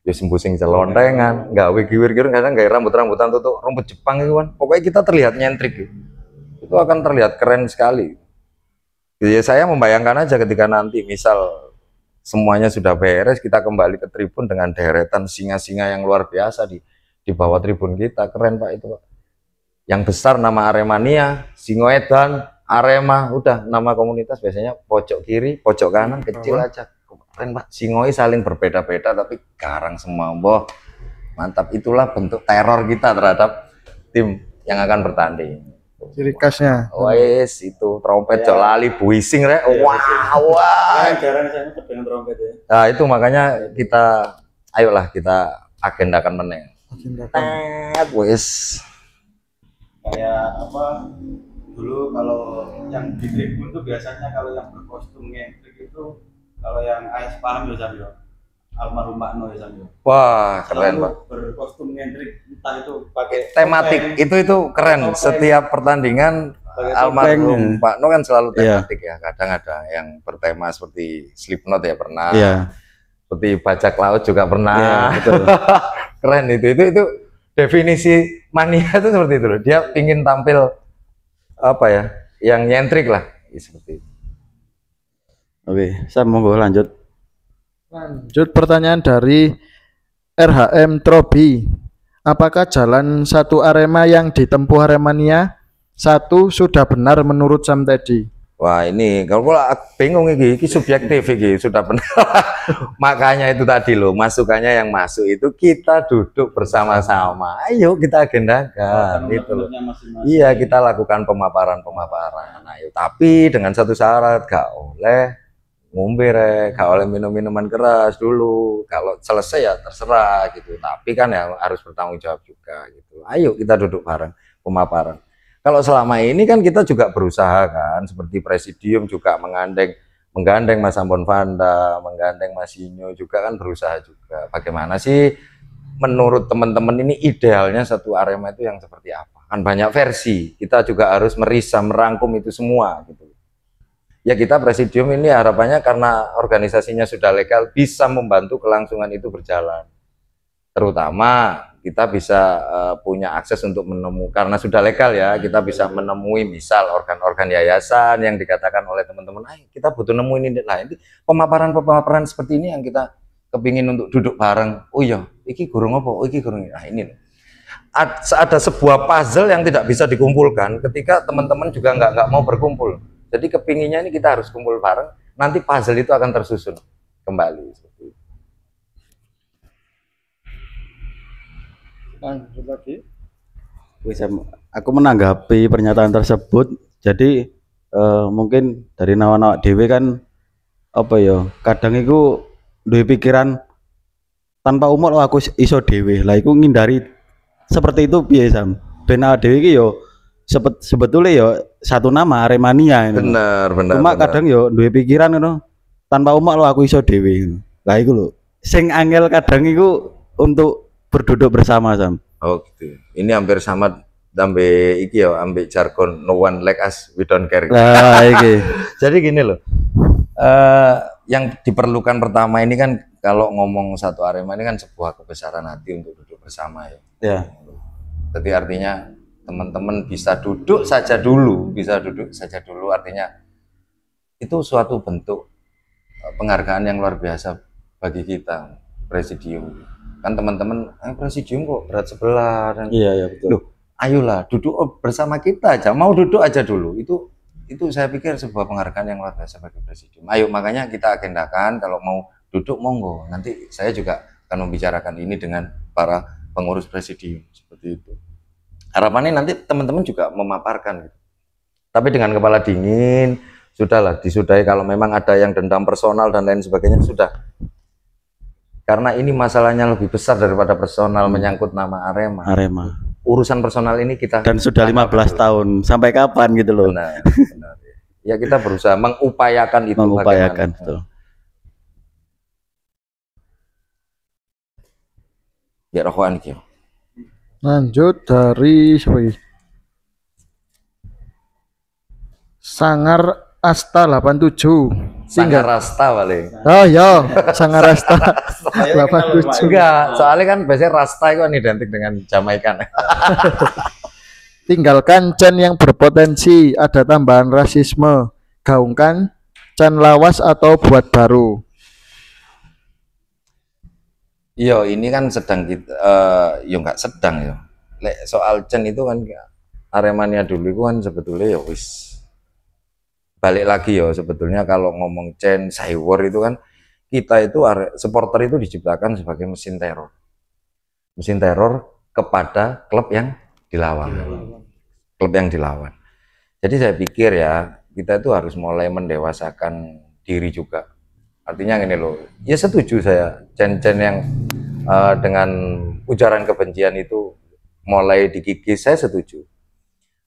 Ya sembusing celontengan, gawe giwir-giwir, kadang gawe rambut-rambutan tutuk rumput Jepang itu kan. Pokoknya kita terlihat nyentrik gitu. Itu akan terlihat keren sekali. Ya saya membayangkan aja ketika nanti misal semuanya sudah beres, kita kembali ke tribun dengan deretan singa-singa yang luar biasa di bawah tribun kita. Keren Pak itu Pak. Yang besar nama Aremania, Singo Edan, Arema, udah nama komunitas biasanya pojok kiri, pojok kanan kecil aja. Keren Pak, Singoi saling berbeda-beda tapi garang semua. Boh, mantap. Itulah bentuk teror kita terhadap tim yang akan bertanding. Ciri khasnya. Wes itu trompet jolali buising rek. Wah. Jarang saya dengan trompet ya. Nah, itu makanya kita ayolah kita agendakan meneng. Wes. Kayak apa? Dulu kalau yang di tribun tuh biasanya kalau yang berkostum ngentrik itu kalau yang AS paham ya Sam ya, almarhum Pak No ya Sam ya. Wah keren Pak. Berkostum ngentrik entah itu pakai tematik itu keren. Setiap pertandingan almarhum Pak No kan selalu tematik ya. Kadang ada yang bertema seperti Slipknot ya pernah. Seperti bajak laut juga pernah. Betul. Keren itu definisi mania itu seperti itu loh. Dia ingin tampil apa ya, yang nyentrik lah seperti itu. Oke, saya monggo lanjut. Lanjut pertanyaan dari RHM Trobi. Apakah jalan satu Arema yang ditempuh Aremania satu sudah benar menurut Sam tadi? Wah ini kalau bingung ini subjektif ini sudah benar. Makanya itu tadi loh masukannya yang masuk itu kita duduk bersama-sama. Ayo kita agendakan itu loh. Iya kita lakukan pemaparan. Ayo tapi dengan satu syarat gak oleh ngombe rek, gak oleh minum minuman keras dulu. Kalau selesai ya terserah gitu. Tapi kan ya harus bertanggung jawab juga gitu. Ayo kita duduk bareng pemaparan. Kalau selama ini kan kita juga berusaha kan, seperti Presidium juga menggandeng Mas Ambon Vanda, menggandeng Mas Inyo juga kan berusaha juga. Bagaimana sih menurut teman-teman ini idealnya satu Arema itu yang seperti apa? Kan banyak versi. Kita juga harus merangkum itu semua gitu. Ya kita Presidium ini harapannya karena organisasinya sudah legal bisa membantu kelangsungan itu berjalan. Terutama kita bisa punya akses untuk menemukan, karena sudah legal ya, kita bisa menemui misal organ-organ yayasan yang dikatakan oleh teman-teman, kita butuh nemuin ini. Nah, ini pemaparan seperti ini yang kita kepingin untuk duduk bareng. Oh iya, iki gurung apa? Oh iki gurung. Nah ini loh. Ada sebuah puzzle yang tidak bisa dikumpulkan ketika teman-teman juga nggak mau berkumpul. Jadi kepinginnya ini kita harus kumpul bareng, nanti puzzle itu akan tersusun kembali. Lanjut lagi. Aku menanggapi pernyataan tersebut. Jadi mungkin dari nawa-nawa dewe kan apa ya? Kadang itu duwe pikiran tanpa umur aku iso dewe. Lah iku ngindari seperti itu piye Sam? Ben dewe iki yo sebetulnya yo satu nama Aremania ini. Benar. Cuma kadang yo duwe pikiran ngono tanpa umur aku iso dewe. Lah iku lho. Sing angel kadang iku untuk berduduk bersama Sam. Oh gitu. Ini hampir sama sampai iki ya, ambil jargon no one like us, we don't care. Nah, iki. Jadi gini loh. Yang diperlukan pertama ini kan kalau ngomong satu Arema ini kan sebuah kebesaran hati untuk duduk bersama ya. Ya. Jadi artinya teman-teman bisa duduk saja dulu, artinya itu suatu bentuk penghargaan yang luar biasa bagi kita Presidium. Kan teman-teman Presidium kok berat sebelah dan Iya betul. Loh, ayolah duduk bersama kita aja, mau duduk aja dulu. Itu saya pikir sebuah penghargaan yang luar biasa bagi Presidium. Ayo makanya kita agendakan kalau mau duduk monggo. Nanti saya juga akan membicarakan ini dengan para pengurus Presidium seperti itu. Harapannya nanti teman-teman juga memaparkan gitu. Tapi dengan kepala dingin, sudahlah disudahi. Kalau memang ada yang dendam personal dan lain sebagainya sudah. Karena ini masalahnya lebih besar daripada personal, menyangkut nama Arema. Urusan personal ini kita dan sudah 15 tahun. Sampai kapan gitu loh. Benar. Ya kita berusaha mengupayakan itu. Betul. Biar rokokan iki. Lanjut dari Sangar Asta 87. Sangar Rasta paling. Oh iya, Sangar Asta 87. Enggak, soalnya kan biasanya Rasta itu kan identik dengan Jamaikan. Tinggalkan Cen yang berpotensi ada tambahan rasisme. Gaungkan Cen lawas atau buat baru. Iya, ini kan sedang kita, ya nggak sedang ya. Soal Cen itu kan Aremania dulu itu kan sebetulnya ya wis balik lagi ya, sebetulnya kalau ngomong Cen Saywar itu kan kita itu supporter itu diciptakan sebagai mesin teror kepada klub yang dilawan. Jadi saya pikir ya kita itu harus mulai mendewasakan diri juga. Artinya gini loh, ya setuju saya Cen-Cen yang dengan ujaran kebencian itu mulai dikikis, saya setuju.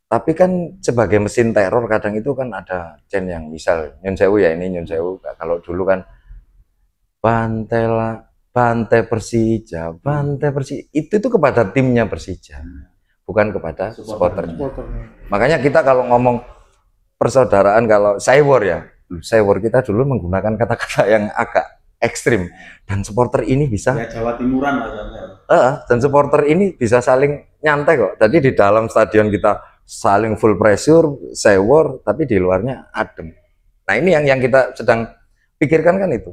Tapi kan sebagai mesin teror kadang itu kan ada Cen yang misal Nyun Sewu ya, ini Nyun Sewu kalau dulu kan bantai Persija itu kepada timnya Persija, bukan kepada supporternya. Makanya kita kalau ngomong persaudaraan, kalau Saywar kita dulu menggunakan kata-kata yang agak ekstrim, dan supporter ini bisa ya, Jawa Timuran dan supporter ini bisa saling nyantai kok. Tadi di dalam stadion kita saling full pressure, Saywar, tapi di luarnya adem. Nah ini yang kita sedang pikirkan kan itu.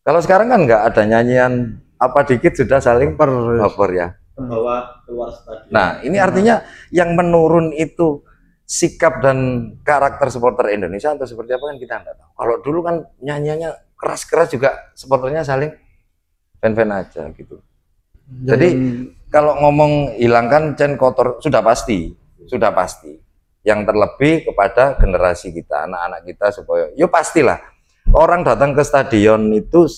Kalau sekarang kan nggak ada nyanyian apa dikit sudah saling baper ya. Membawa keluar stadion. Nah ini artinya yang menurun itu sikap dan karakter supporter Indonesia atau seperti apa kan kita nggak tahu. Kalau dulu kan nyanyiannya keras-keras juga, supporternya saling fan-fan aja gitu. Jadi kalau ngomong hilangkan Cen kotor sudah pasti. Yang terlebih kepada generasi kita, anak-anak kita, supaya yo pastilah orang datang ke stadion itu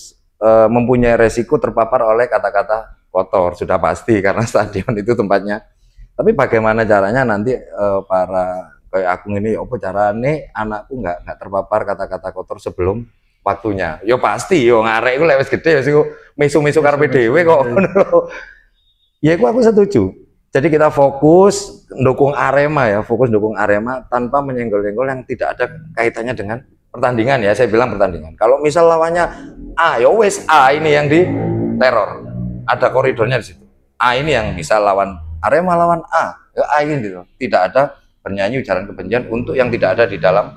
mempunyai resiko terpapar oleh kata-kata kotor, sudah pasti karena stadion itu tempatnya. Tapi bagaimana caranya nanti para kayak aku ini, apa carane anakku nggak terpapar kata-kata kotor sebelum waktunya? Yo pasti, yo ngarek itu lewat gede ya sih, mesu-mesu karpe dewe kok. Ya aku setuju. Jadi kita fokus dukung Arema ya, fokus dukung Arema tanpa menyenggol-senggol yang tidak ada kaitannya dengan pertandingan ya. Saya bilang pertandingan. Kalau misal lawannya A, ya wes A ini yang di teror. Ada koridornya di situ. A ini yang bisa lawan Arema lawan A, ya A ini gitu. Tidak ada bernyanyi ujaran kebencian untuk yang tidak ada di dalam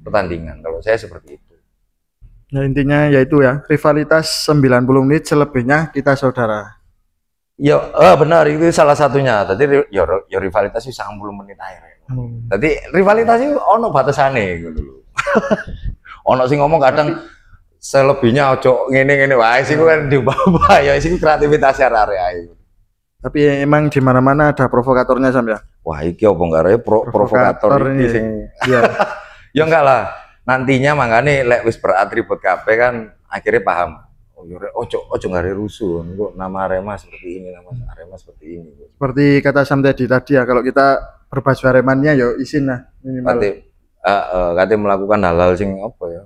pertandingan. Kalau saya seperti itu. Nah, intinya yaitu ya, rivalitas 90 menit, selebihnya kita saudara. Ya, benar itu salah satunya. Tadi ya rivalitas itu 90 menit akhir. Tadi rivalitas itu ono batasane gitu loh. Ono sing ngomong kadang selebihnya ojo ngene-ngene wae sih kan diubah-ubah ya sih kreativitas arek-arek. Tapi emang di mana-mana ada provokatornya Sam ya. Wah, iki opo enggak provokator iki sing ya. Ya enggak lah. Nantinya makanya lek wis beratribut kabeh kan akhirnya paham. Oh, ojo nggak rusuh, kok nama Arema seperti ini, nama Arema seperti ini. Seperti kata Sam tadi ya, kalau kita berbaju Aremania yo izin lah minimal. Kate melakukan hal-hal sing apa ya,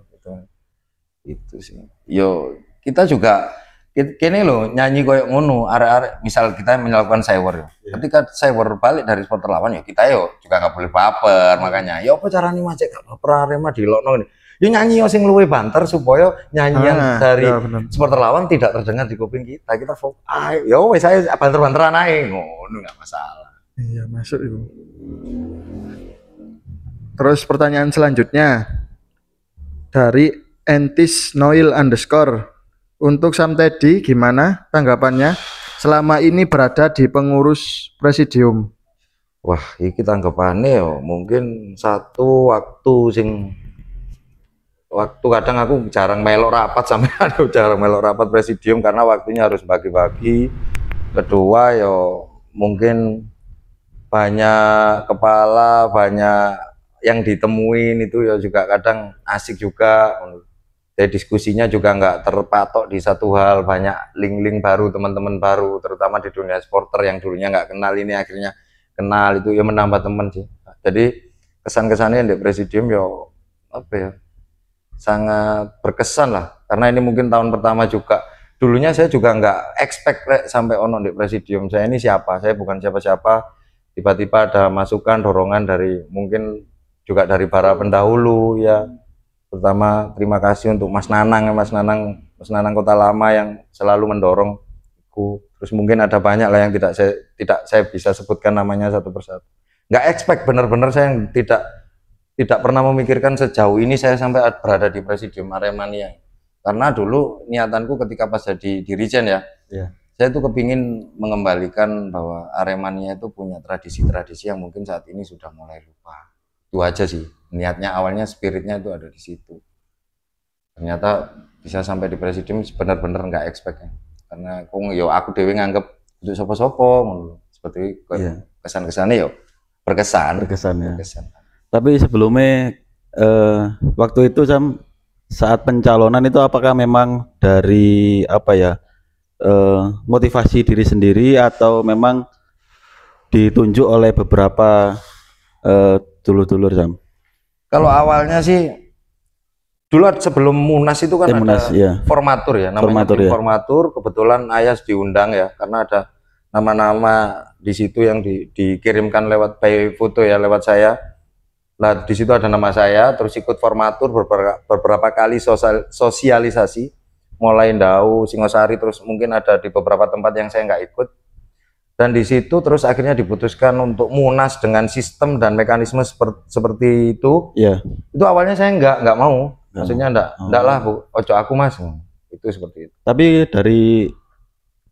itu sih. Yo kita juga kene loh nyanyi koyo ngono, arek-arek misal kita melakukan cyber ya. Ketika cyber balik dari supporter lawan ya kita yo juga nggak boleh baper, makanya yo apa carane macet baper Arema dilokno ini. Ya nyanyi yang sing luwih banter supaya nyanyian dari supporter lawan tidak terdengar di kuping kita. Kita fokus. Ya wes saya banter-banteran ae ngono enggak masalah. Iya, masuk itu. Terus pertanyaan selanjutnya dari Entis Noil _ untuk Sam Teddy, gimana tanggapannya selama ini berada di pengurus presidium? Wah, ini tanggapannya yo mungkin satu waktu kadang aku jarang melok rapat sampai jarang melok rapat presidium karena waktunya harus bagi-bagi. Kedua yo mungkin banyak kepala, banyak yang ditemuin itu ya juga kadang asik juga. Jadi diskusinya juga nggak terpatok di satu hal, banyak link-link baru, teman-teman baru, terutama di dunia supporter yang dulunya nggak kenal ini akhirnya kenal, itu ya menambah teman sih. Jadi kesan-kesannya di presidium yo apa ya, sangat berkesan lah, karena ini mungkin tahun pertama juga. Dulunya saya juga nggak expect sampai ono di presidium. Saya ini siapa? Saya bukan siapa-siapa. Tiba-tiba ada masukan, dorongan dari mungkin juga dari para pendahulu ya. Pertama terima kasih untuk Mas Nanang Kota Lama yang selalu mendorongku. Terus mungkin ada banyak lah yang tidak saya bisa sebutkan namanya satu persatu. Nggak expect, benar-benar saya tidak pernah memikirkan sejauh ini saya sampai berada di presidium Aremania. Karena dulu niatanku ketika pas jadi dirijen ya, saya tuh kepingin mengembalikan bahwa Aremania itu punya tradisi-tradisi yang mungkin saat ini sudah mulai lupa. Itu aja sih niatnya, awalnya spiritnya itu ada di situ. Ternyata bisa sampai di presidium benar-benar nggak expect ya. Karena aku dewe nganggep untuk sopo-sopo seperti kesan-kesannya yo berkesan ya. Tapi sebelumnya waktu itu saat pencalonan itu apakah memang dari apa ya, motivasi diri sendiri atau memang ditunjuk oleh beberapa dulur-dulur Sam? Kalau awalnya sih dulu sebelum Munas itu kan ada formatur ya, namanya formatur. Kebetulan Ayas diundang ya, karena ada nama-nama di situ yang dikirimkan lewat by foto ya, lewat saya. Nah di situ ada nama saya, terus ikut formatur beberapa kali sosialisasi, mulai Ndau, Singosari, terus mungkin ada di beberapa tempat yang saya nggak ikut. Dan di situ terus akhirnya diputuskan untuk Munas dengan sistem dan mekanisme seperti itu. Itu awalnya saya nggak mau, maksudnya enggak lah Bu, ojo aku Mas, itu seperti itu. Tapi dari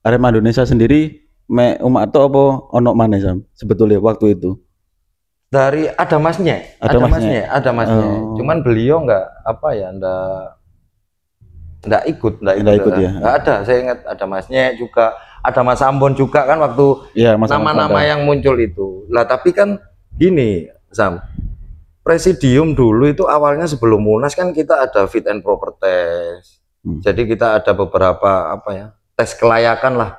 Arema Indonesia sendiri umat atau apa ono mana Sam sebetulnya waktu itu? Dari ada masnya. Cuman beliau nggak ikut ya. Nggak ada, saya ingat ada masnya juga, ada Mas Ambon juga kan waktu nama-nama yang muncul itu. Lah tapi kan gini Sam, Presidium dulu itu awalnya sebelum Munas kan kita ada fit and proper test. Jadi kita ada beberapa apa ya, tes kelayakan lah.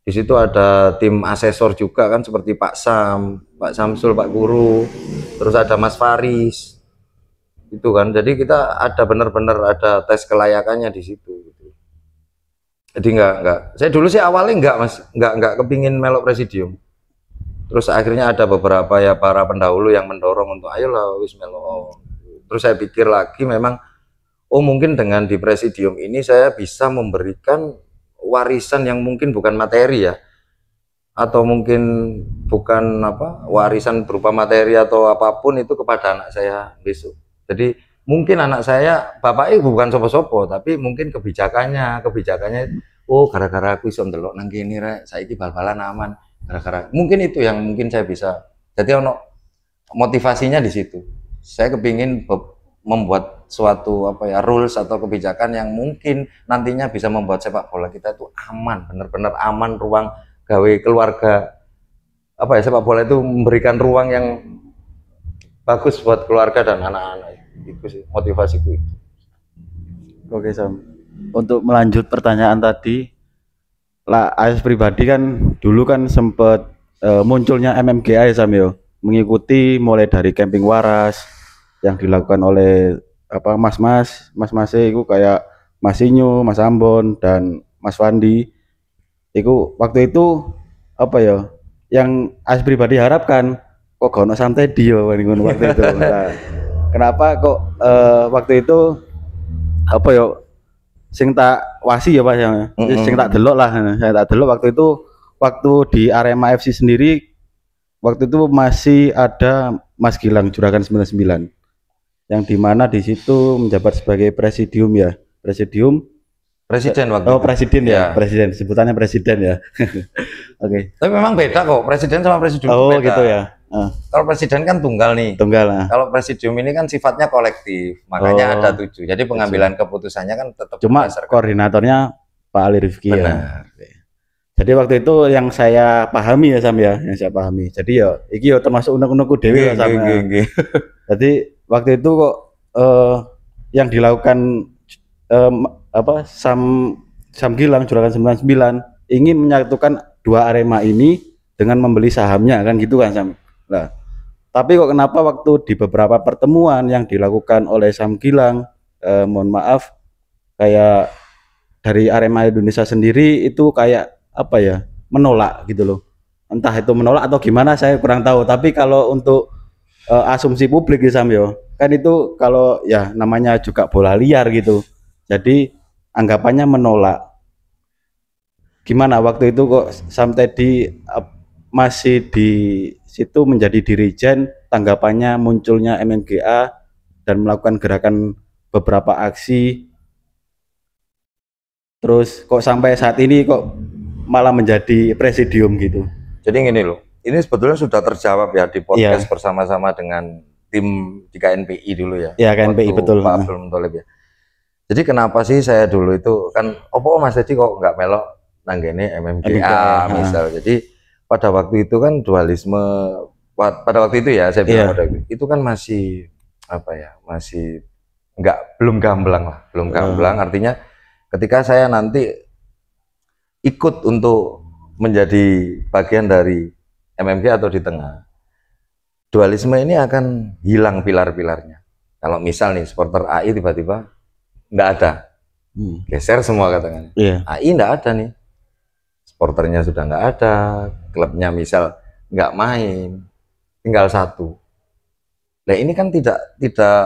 Di situ ada tim asesor juga kan, seperti Pak Sam, Pak Samsul, Pak Guru, terus ada Mas Faris. Itu kan. Jadi kita ada benar-benar ada tes kelayakannya di situ gitu. Jadi enggak. Saya dulu sih awalnya enggak, Mas, enggak kepingin melok presidium. Terus akhirnya ada beberapa ya para pendahulu yang mendorong untuk ayolah wis melok. Terus saya pikir lagi memang oh mungkin dengan di presidium ini saya bisa memberikan warisan yang mungkin bukan materi ya, atau mungkin bukan apa warisan berupa materi atau apapun itu kepada anak saya besok. Jadi mungkin anak saya bapaknya bukan sopo-sopo tapi mungkin kebijakannya oh gara-gara aku iso ndelok nang kene rek saiki bal-balan aman. Gara-gara mungkin itu yang mungkin saya bisa jadi ono motivasinya di situ. Saya kepingin membuat suatu apa ya rules atau kebijakan yang mungkin nantinya bisa membuat sepak bola kita itu aman, benar-benar aman, ruang gawe keluarga apa ya, sepak bola itu memberikan ruang yang bagus buat keluarga dan anak-anak. Itu sih motivasiku itu. Oke Sam, untuk melanjut pertanyaan tadi lah, AS pribadi kan dulu kan sempet munculnya MMGA ya Sam yo, mengikuti mulai dari camping waras yang dilakukan oleh apa mas-mas itu kayak Mas Inyo, Mas Ambon dan Mas Wandi. Itu waktu itu apa ya yang AS pribadi harapkan kok gak ono santai dia waktu itu. Nah, kenapa kok waktu itu apa ya sing tak wasi ya Pak ya, sing tak delok lah, saya tak delok waktu itu, waktu di Arema FC sendiri waktu itu masih ada Mas Gilang Juragan 99 yang dimana di situ menjabat sebagai presiden waktu oh itu. Presiden ya, Ya. presiden sebutannya presiden ya. Oke. Tapi memang beda kok, presiden sama presidium Oh beda. gitu ya. Kalau presiden kan tunggal nih. Tunggal lah. Kalau presidium ini kan sifatnya kolektif, makanya Oh, ada 7. Jadi pengambilan keputusannya kan tetap cuma berdasarkan. koordinatornya Pak Ali Rifki ya. Benar. Jadi waktu itu yang saya pahami ya Sam ya, yang saya pahami. Jadi ya iki ya termasuk unek-unekku dewi ya Sam. Jadi waktu itu kok yang dilakukan apa Sam Gilang Juragan 99 ingin menyatukan dua Arema ini dengan membeli sahamnya kan gitu kan Sam. Nah, tapi kok kenapa waktu di beberapa pertemuan yang dilakukan oleh Sam Gilang, mohon maaf, kayak dari Arema Indonesia sendiri itu kayak apa ya, menolak gitu loh. Entah itu menolak atau gimana saya kurang tahu. Tapi kalau untuk asumsi publik ya Sam yo, kan itu kalau ya namanya juga bola liar gitu. Jadi anggapannya menolak. Gimana waktu itu kok Sam Teddy masih di situ menjadi dirijen, tanggapannya munculnya MMGA dan melakukan gerakan beberapa aksi, terus kok sampai saat ini kok malah menjadi presidium gitu. Jadi gini loh, ini sebetulnya sudah terjawab ya di podcast bersama-sama dengan tim di KNPI dulu ya. Iya KNPI betul. Pak Abdul Muthalib ya. Jadi kenapa sih saya dulu itu kan, opo Mas Teddy kok nggak melok nanggene MMGA misal. Jadi pada waktu itu kan dualisme, pada waktu itu ya saya bilang itu kan masih apa ya, masih belum gamblang lah, belum gamblang. Artinya ketika saya nanti ikut untuk menjadi bagian dari MMGA atau di tengah, dualisme ini akan hilang pilar-pilarnya. Kalau misal nih supporter AI tiba-tiba nggak ada, geser semua katanya. AI nggak ada nih, supporternya sudah nggak ada, klubnya misal nggak main, tinggal satu. Nah ini kan tidak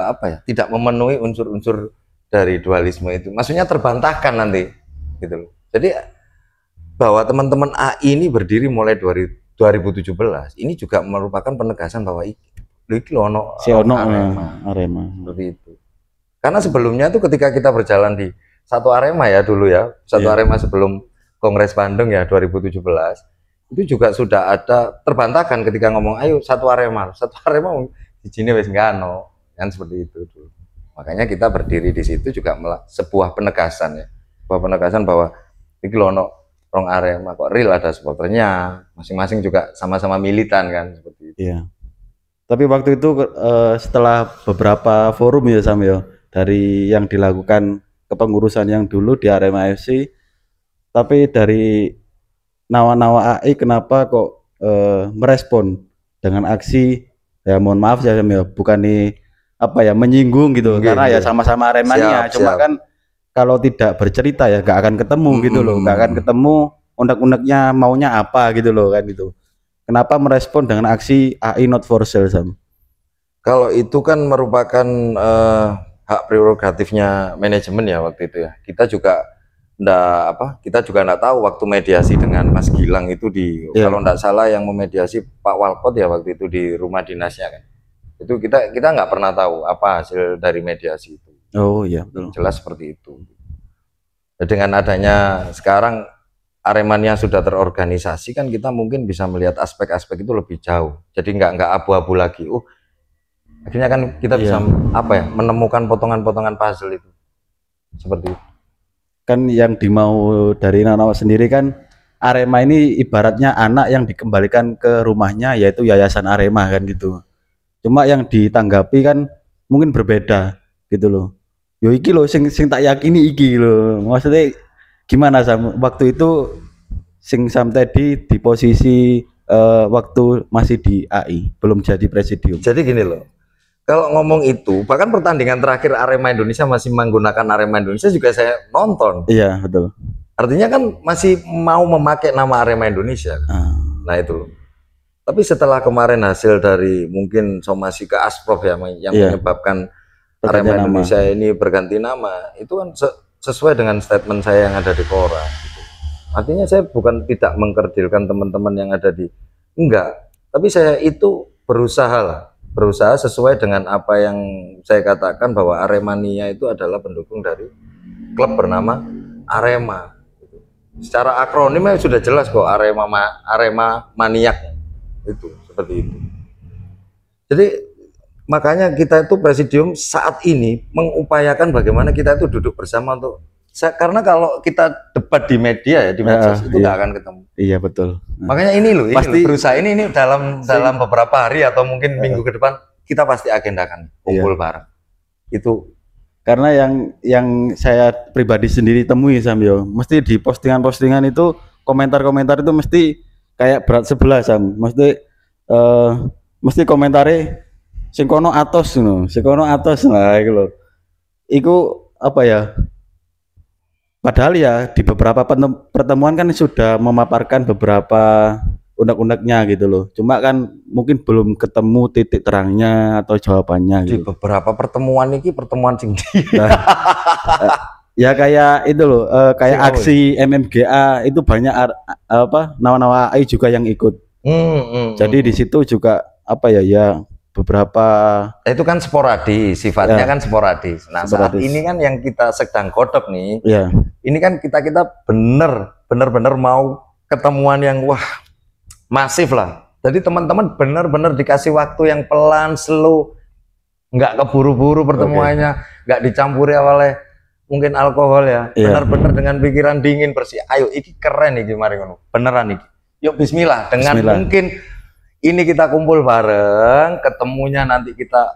apa ya, tidak memenuhi unsur-unsur dari dualisme itu. Maksudnya terbantahkan nanti, gitu loh. Jadi bahwa teman-teman AI ini berdiri mulai 2017, ini juga merupakan penegasan bahwa iki ono Arema seperti itu. Karena sebelumnya itu ketika kita berjalan di satu Arema ya dulu ya, satu Arema sebelum Kongres Bandung ya 2017, itu juga sudah ada terbantahkan ketika ngomong ayo satu Arema di sini wis ngano, kan seperti itu dulu. Makanya kita berdiri di situ juga sebuah penegasan ya, sebuah penegasan bahwa iki ono rong Arema kok real, ada supporternya, masing-masing juga sama-sama militan kan seperti itu. Iya. Tapi waktu itu setelah beberapa forum ya Sam ya, dari yang dilakukan kepengurusan yang dulu di Arema FC, tapi dari Nawa-Nawa AI kenapa kok merespon dengan aksi, ya mohon maaf ya Sam ya, bukan nih apa ya menyinggung gitu, karena ya sama-sama Aremania, cuma kan kalau tidak bercerita ya gak akan ketemu gitu loh, gak akan ketemu unek-uneknya maunya apa gitu loh kan gitu. Kenapa merespon dengan aksi AI not for sale Sam? Kalau itu kan merupakan hak prerogatifnya manajemen ya waktu itu ya. Kita juga kita juga nggak tahu waktu mediasi dengan Mas Gilang itu kalau nggak salah yang memediasi Pak Walkot ya waktu itu di rumah dinasnya kan. Itu kita nggak pernah tahu apa hasil dari mediasi itu. Oh iya betul. Jelas seperti itu. Dengan adanya sekarang Aremania sudah terorganisasi kan kita mungkin bisa melihat aspek-aspek itu lebih jauh. Jadi nggak abu-abu lagi. Akhirnya kan kita bisa menemukan potongan-potongan puzzle itu. Seperti itu. Kan yang dimau dari Nawa sendiri kan Arema ini ibaratnya anak yang dikembalikan ke rumahnya yaitu Yayasan Arema kan gitu. Cuma yang ditanggapi kan mungkin berbeda gitu loh. Yo iki loh sing tak yakini iki loh. Maksudnya gimana Sam? Waktu itu Sam tadi di posisi waktu masih di AI, belum jadi presidium. Jadi gini loh, kalau ngomong itu, bahkan pertandingan terakhir Arema Indonesia masih menggunakan Arema Indonesia juga saya nonton. Iya betul. Artinya kan masih mau memakai nama Arema Indonesia. Nah itu loh. Tapi setelah kemarin hasil dari mungkin somasi ke Asprof ya yang menyebabkan Arema Indonesia ini berganti nama, itu kan sesuai dengan statement saya yang ada di koran gitu. Artinya saya bukan tidak mengkerdilkan teman-teman yang ada enggak, tapi saya itu berusaha sesuai dengan apa yang saya katakan bahwa Aremania itu adalah pendukung dari klub bernama Arema. Secara akronimnya sudah jelas kok, Arema Maniak itu seperti itu. Jadi makanya kita itu presidium saat ini mengupayakan bagaimana kita itu duduk bersama karena kalau kita debat di media ya di medsos itu nggak akan ketemu. Iya betul. Makanya ini loh, pasti berusaha ini dalam beberapa hari atau mungkin minggu ke depan kita pasti agendakan kumpul bareng. Itu karena yang saya pribadi sendiri temui Samyo, mesti di postingan-postingan itu komentar-komentar itu mesti kayak berat sebelah Sam. Mesti komentare sing kono atos ngono, sing kono atos nah iku lho. Iku apa ya? Padahal ya di beberapa pertemuan kan sudah memaparkan beberapa unek-uneknya gitu loh. Cuma kan mungkin belum ketemu titik terangnya atau jawabannya gitu. Di beberapa pertemuan ini pertemuan tinggi. Ya kayak itu loh, kayak aksi MMGA itu banyak Nawa-Nawa AI juga yang ikut. Jadi di situ juga apa ya beberapa itu kan sporadis, sifatnya kan sporadis. Nah saat ini kan yang kita sedang kodok nih, ini kan kita bener-bener mau ketemuan yang masif lah. Jadi teman-teman bener-bener dikasih waktu yang pelan, slow, nggak keburu-buru pertemuannya, nggak dicampuri oleh mungkin alkohol ya, bener-bener dengan pikiran dingin bersih. Ayo, iki keren nih gimana beneran nih. Yuk Bismillah dengan mungkin ini kita kumpul bareng, ketemunya nanti kita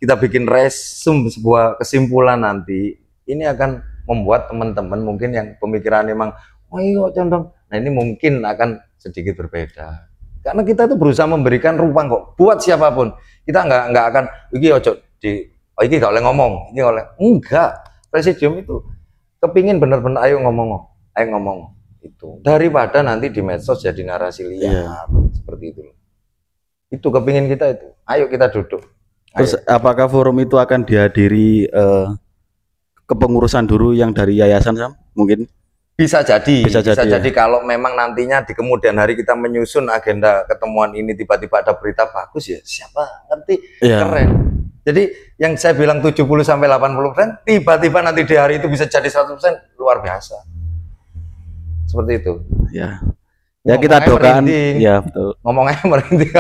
kita bikin resume sebuah kesimpulan nanti. Ini akan membuat teman-teman mungkin yang pemikiran emang ayo condong. Nah ini mungkin akan sedikit berbeda. Karena kita itu berusaha memberikan ruang kok buat siapapun. Kita nggak akan iki iki nggak boleh ngomong, ini oleh enggak. Presidium itu kepingin bener-bener ayo ngomong itu daripada nanti di medsos jadi narasi liar seperti itu. Itu kepingin kita itu. Ayo kita duduk. Terus apakah forum itu akan dihadiri kepengurusan dulu yang dari yayasan Sam? Mungkin bisa jadi kalau memang nantinya di kemudian hari kita menyusun agenda ketemuan ini tiba-tiba ada berita bagus ya siapa ngerti keren. Jadi yang saya bilang 70 sampai 80% tiba-tiba nanti di hari itu bisa jadi 100% luar biasa. Seperti itu. Ya kita doakan ya betul. Ngomongnya merintih.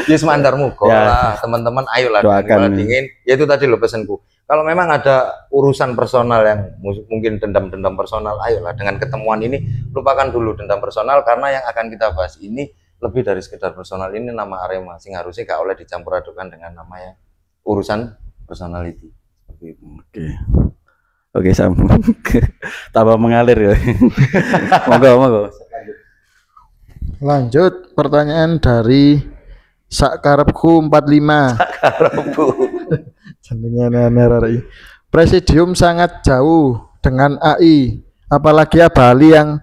Yes mandar muka lah teman-teman, ayolah doakan dingin. Ya itu tadi loh pesanku. Kalau memang ada urusan personal yang mungkin dendam personal, ayolah dengan ketemuan ini lupakan dulu dendam personal karena yang akan kita bahas ini lebih dari sekedar personal, ini nama Arema sing harusnya gak oleh dicampur adukan dengan namanya urusan personality seperti itu. Oke, Sam. Tambah mengalir ya. Monggo. Lanjut pertanyaan dari Sakarepku 45. Sakarepku. Jenenge aneh-aneh. Presidium sangat jauh dengan AI, apalagi Bali yang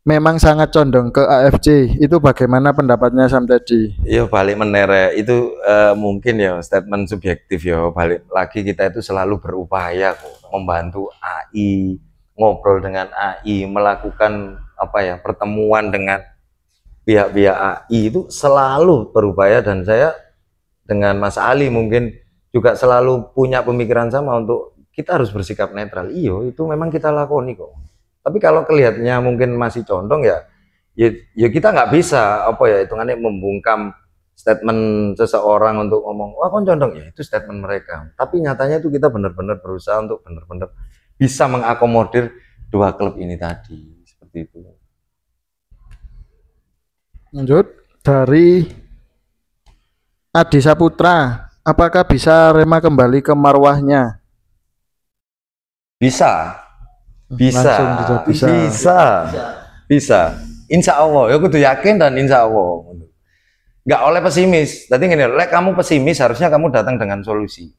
memang sangat condong ke AFC. Itu bagaimana pendapatnya Sam tadi? Iya, balik menere itu mungkin ya statement subjektif ya. Balik lagi, kita itu selalu berupaya kok membantu AI, ngobrol dengan AI, melakukan apa ya, pertemuan dengan pihak-pihak AI, itu selalu berupaya. Dan saya dengan Mas Ali mungkin juga selalu punya pemikiran sama untuk kita harus bersikap netral. Iya, itu memang kita lakoni kok. Tapi kalau kelihatannya mungkin masih condong ya kita nggak bisa apa ya hitungannya membungkam statement seseorang untuk ngomong wah kon condong, ya itu statement mereka. Tapi nyatanya itu kita benar-benar berusaha untuk benar-benar bisa mengakomodir dua klub ini tadi, seperti itu. Lanjut dari Adi Saputra, apakah bisa Rema kembali ke marwahnya? Bisa. Insya Allah, ya kudu yakin dan insya Allah. Nggak oleh pesimis. Tadi gini, lek kamu pesimis harusnya kamu datang dengan solusi.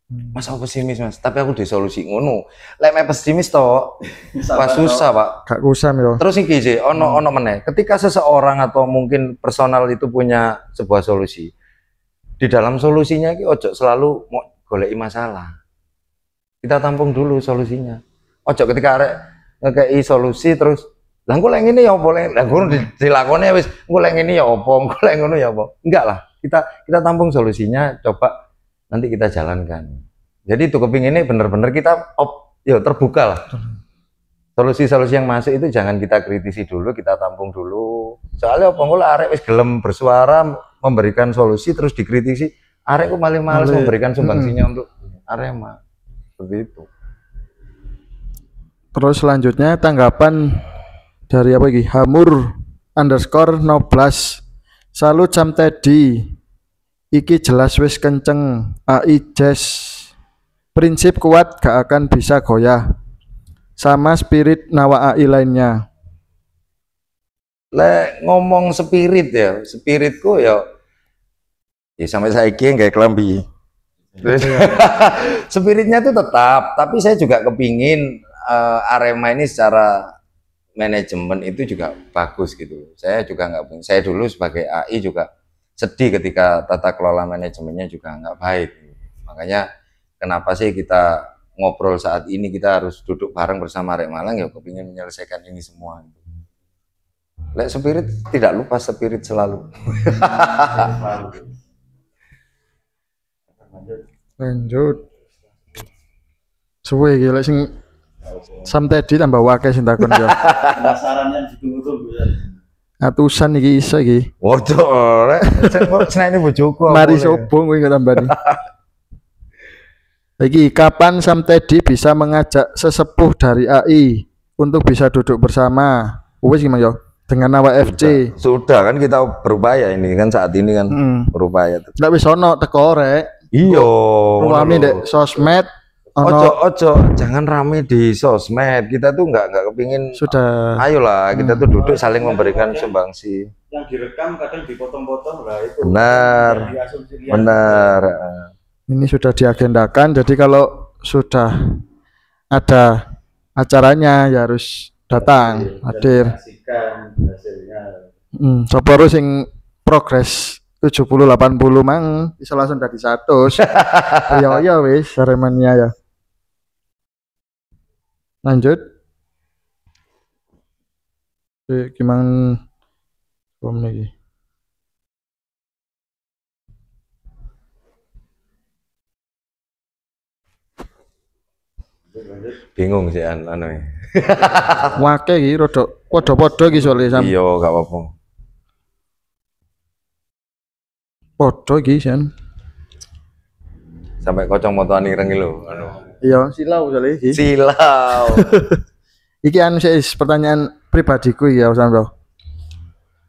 Mas aku pesimis mas, tapi aku di solusi ngono. Lek me pesimis toh, pas susah pak. Gak kusam yo. Terus iki sih, ono meneh. Ketika seseorang atau mungkin personal itu punya sebuah solusi, di dalam solusinya iki ojo selalu mau goleki masalah. Kita tampung dulu solusinya. Ojo ketika arek ngekei solusi terus lah engko lek ngene ya apa lek lah ngono dilakone wis engko lek ngene ya apa engko lek ngono ya apa. Enggak lah, kita tampung solusinya, coba nanti kita jalankan. Jadi itu kepinginnya bener-bener kita terbuka lah. Solusi-solusi yang masuk itu jangan kita kritisi dulu, kita tampung dulu. Soalnya apa engko arek wis gelem bersuara memberikan solusi terus dikritisi, arek ku malah males memberikan sumbangsinya untuk Arema. Seperti itu. Terus selanjutnya tanggapan dari apa lagi? Hamur_noblas. Salut Sam Teddy. Iki jelas wis kenceng. AI Jazz. Prinsip kuat gak akan bisa goyah. Sama spirit nawa AI lainnya. Ngomong spirit ya, spiritku ya sampai saya kayak kelambi. Spiritnya itu tetap, tapi saya juga kepingin Arema ini secara manajemen itu juga bagus gitu. Saya juga nggak, saya dulu sebagai AI juga sedih ketika tata kelola manajemennya juga nggak baik. Makanya kenapa sih kita ngobrol saat ini, kita harus duduk bareng bersama Arek Malang ya kepingin menyelesaikan ini semua. Lek spirit tidak lupa, spirit selalu. Lanjut. Suwe iki lek sing Sam Teddy tambah wakil sing takon ya. Penasaran yang ditunggu-tunggu ya. Atusan iki iso iki. Waduh, lek senene bojoku. Mari sobong kowe tambani. Lagi kapan Sam Teddy bisa mengajak sesepuh dari AI untuk bisa duduk bersama? Wes gimana yo? Dengan awak FC. Sudah kan kita berupaya ini kan saat ini kan berupaya. Ndak wis ono teko rek. Iya. Rame dek sosmed. Ojo, jangan rame di sosmed. Kita tuh nggak kepingin. Sudah. Ayolah, kita tuh duduk saling memberikan sumbangsi. Yang direkam kadang dipotong-potong lah itu. Benar. Ini sudah diagendakan. Jadi kalau sudah ada acaranya ya harus datang, hadir. Coba harus sing progres 70-80 mang bisa langsung dari 100. Ya wis Aremania ya. Lanjut. Gimana lagi? Bingung sih anu. Wake iki rada padha-padha iki soalé Sam. Iya, gak apa-apa. Padha iki San. Sampai kocong motoan ireng lho anu. Iya, silau soalé iki. Silau. Iki anu sih pertanyaan pribadiku ya Sam bro.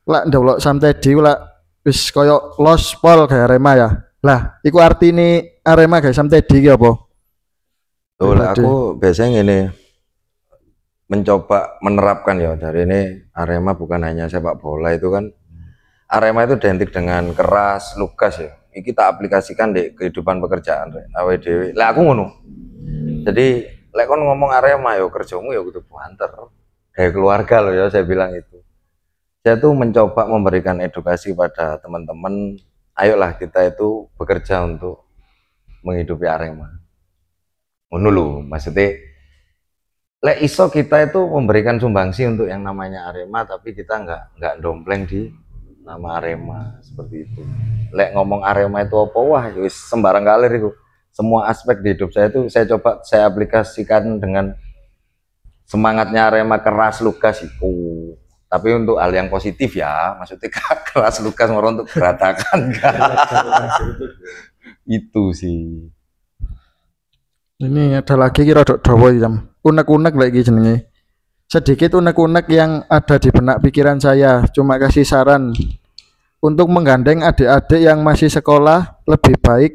lak ndelok Sam Teddy lak wis koyo los pol kayak Arema ya. Lah, iku artine Arema kayak Sam Teddy ki apa? Tuh, aku biasanya ini mencoba menerapkan ya dari ini Arema bukan hanya sepak bola itu kan. Arema itu identik dengan keras, lugas ya. Iki tak aplikasikan di kehidupan pekerjaan awake dhewe. Lah aku ngono. Jadi lek kon ngomong Arema yo kerjamu yo kudu banter. Kayak keluarga loh ya saya bilang itu. Saya tuh mencoba memberikan edukasi pada teman-teman, ayolah kita itu bekerja untuk menghidupi Arema. Ngono lho, maksudnya lek iso kita itu memberikan sumbangsi untuk yang namanya Arema tapi kita nggak dompleng di nama Arema seperti itu. Lek ngomong Arema itu apa wah wis sembarang kalir itu. Semua aspek di hidup saya itu saya coba saya aplikasikan dengan semangatnya Arema keras lugas itu. Tapi untuk hal yang positif ya, maksudnya keras lugas orang untuk beratakan enggak. Itu sih. Ini ada lagi kira dok dawa jam. Unek-unek lagi jenenge. Sedikit unek-unek yang ada di benak pikiran saya. Cuma kasih saran untuk menggandeng adik-adik yang masih sekolah lebih baik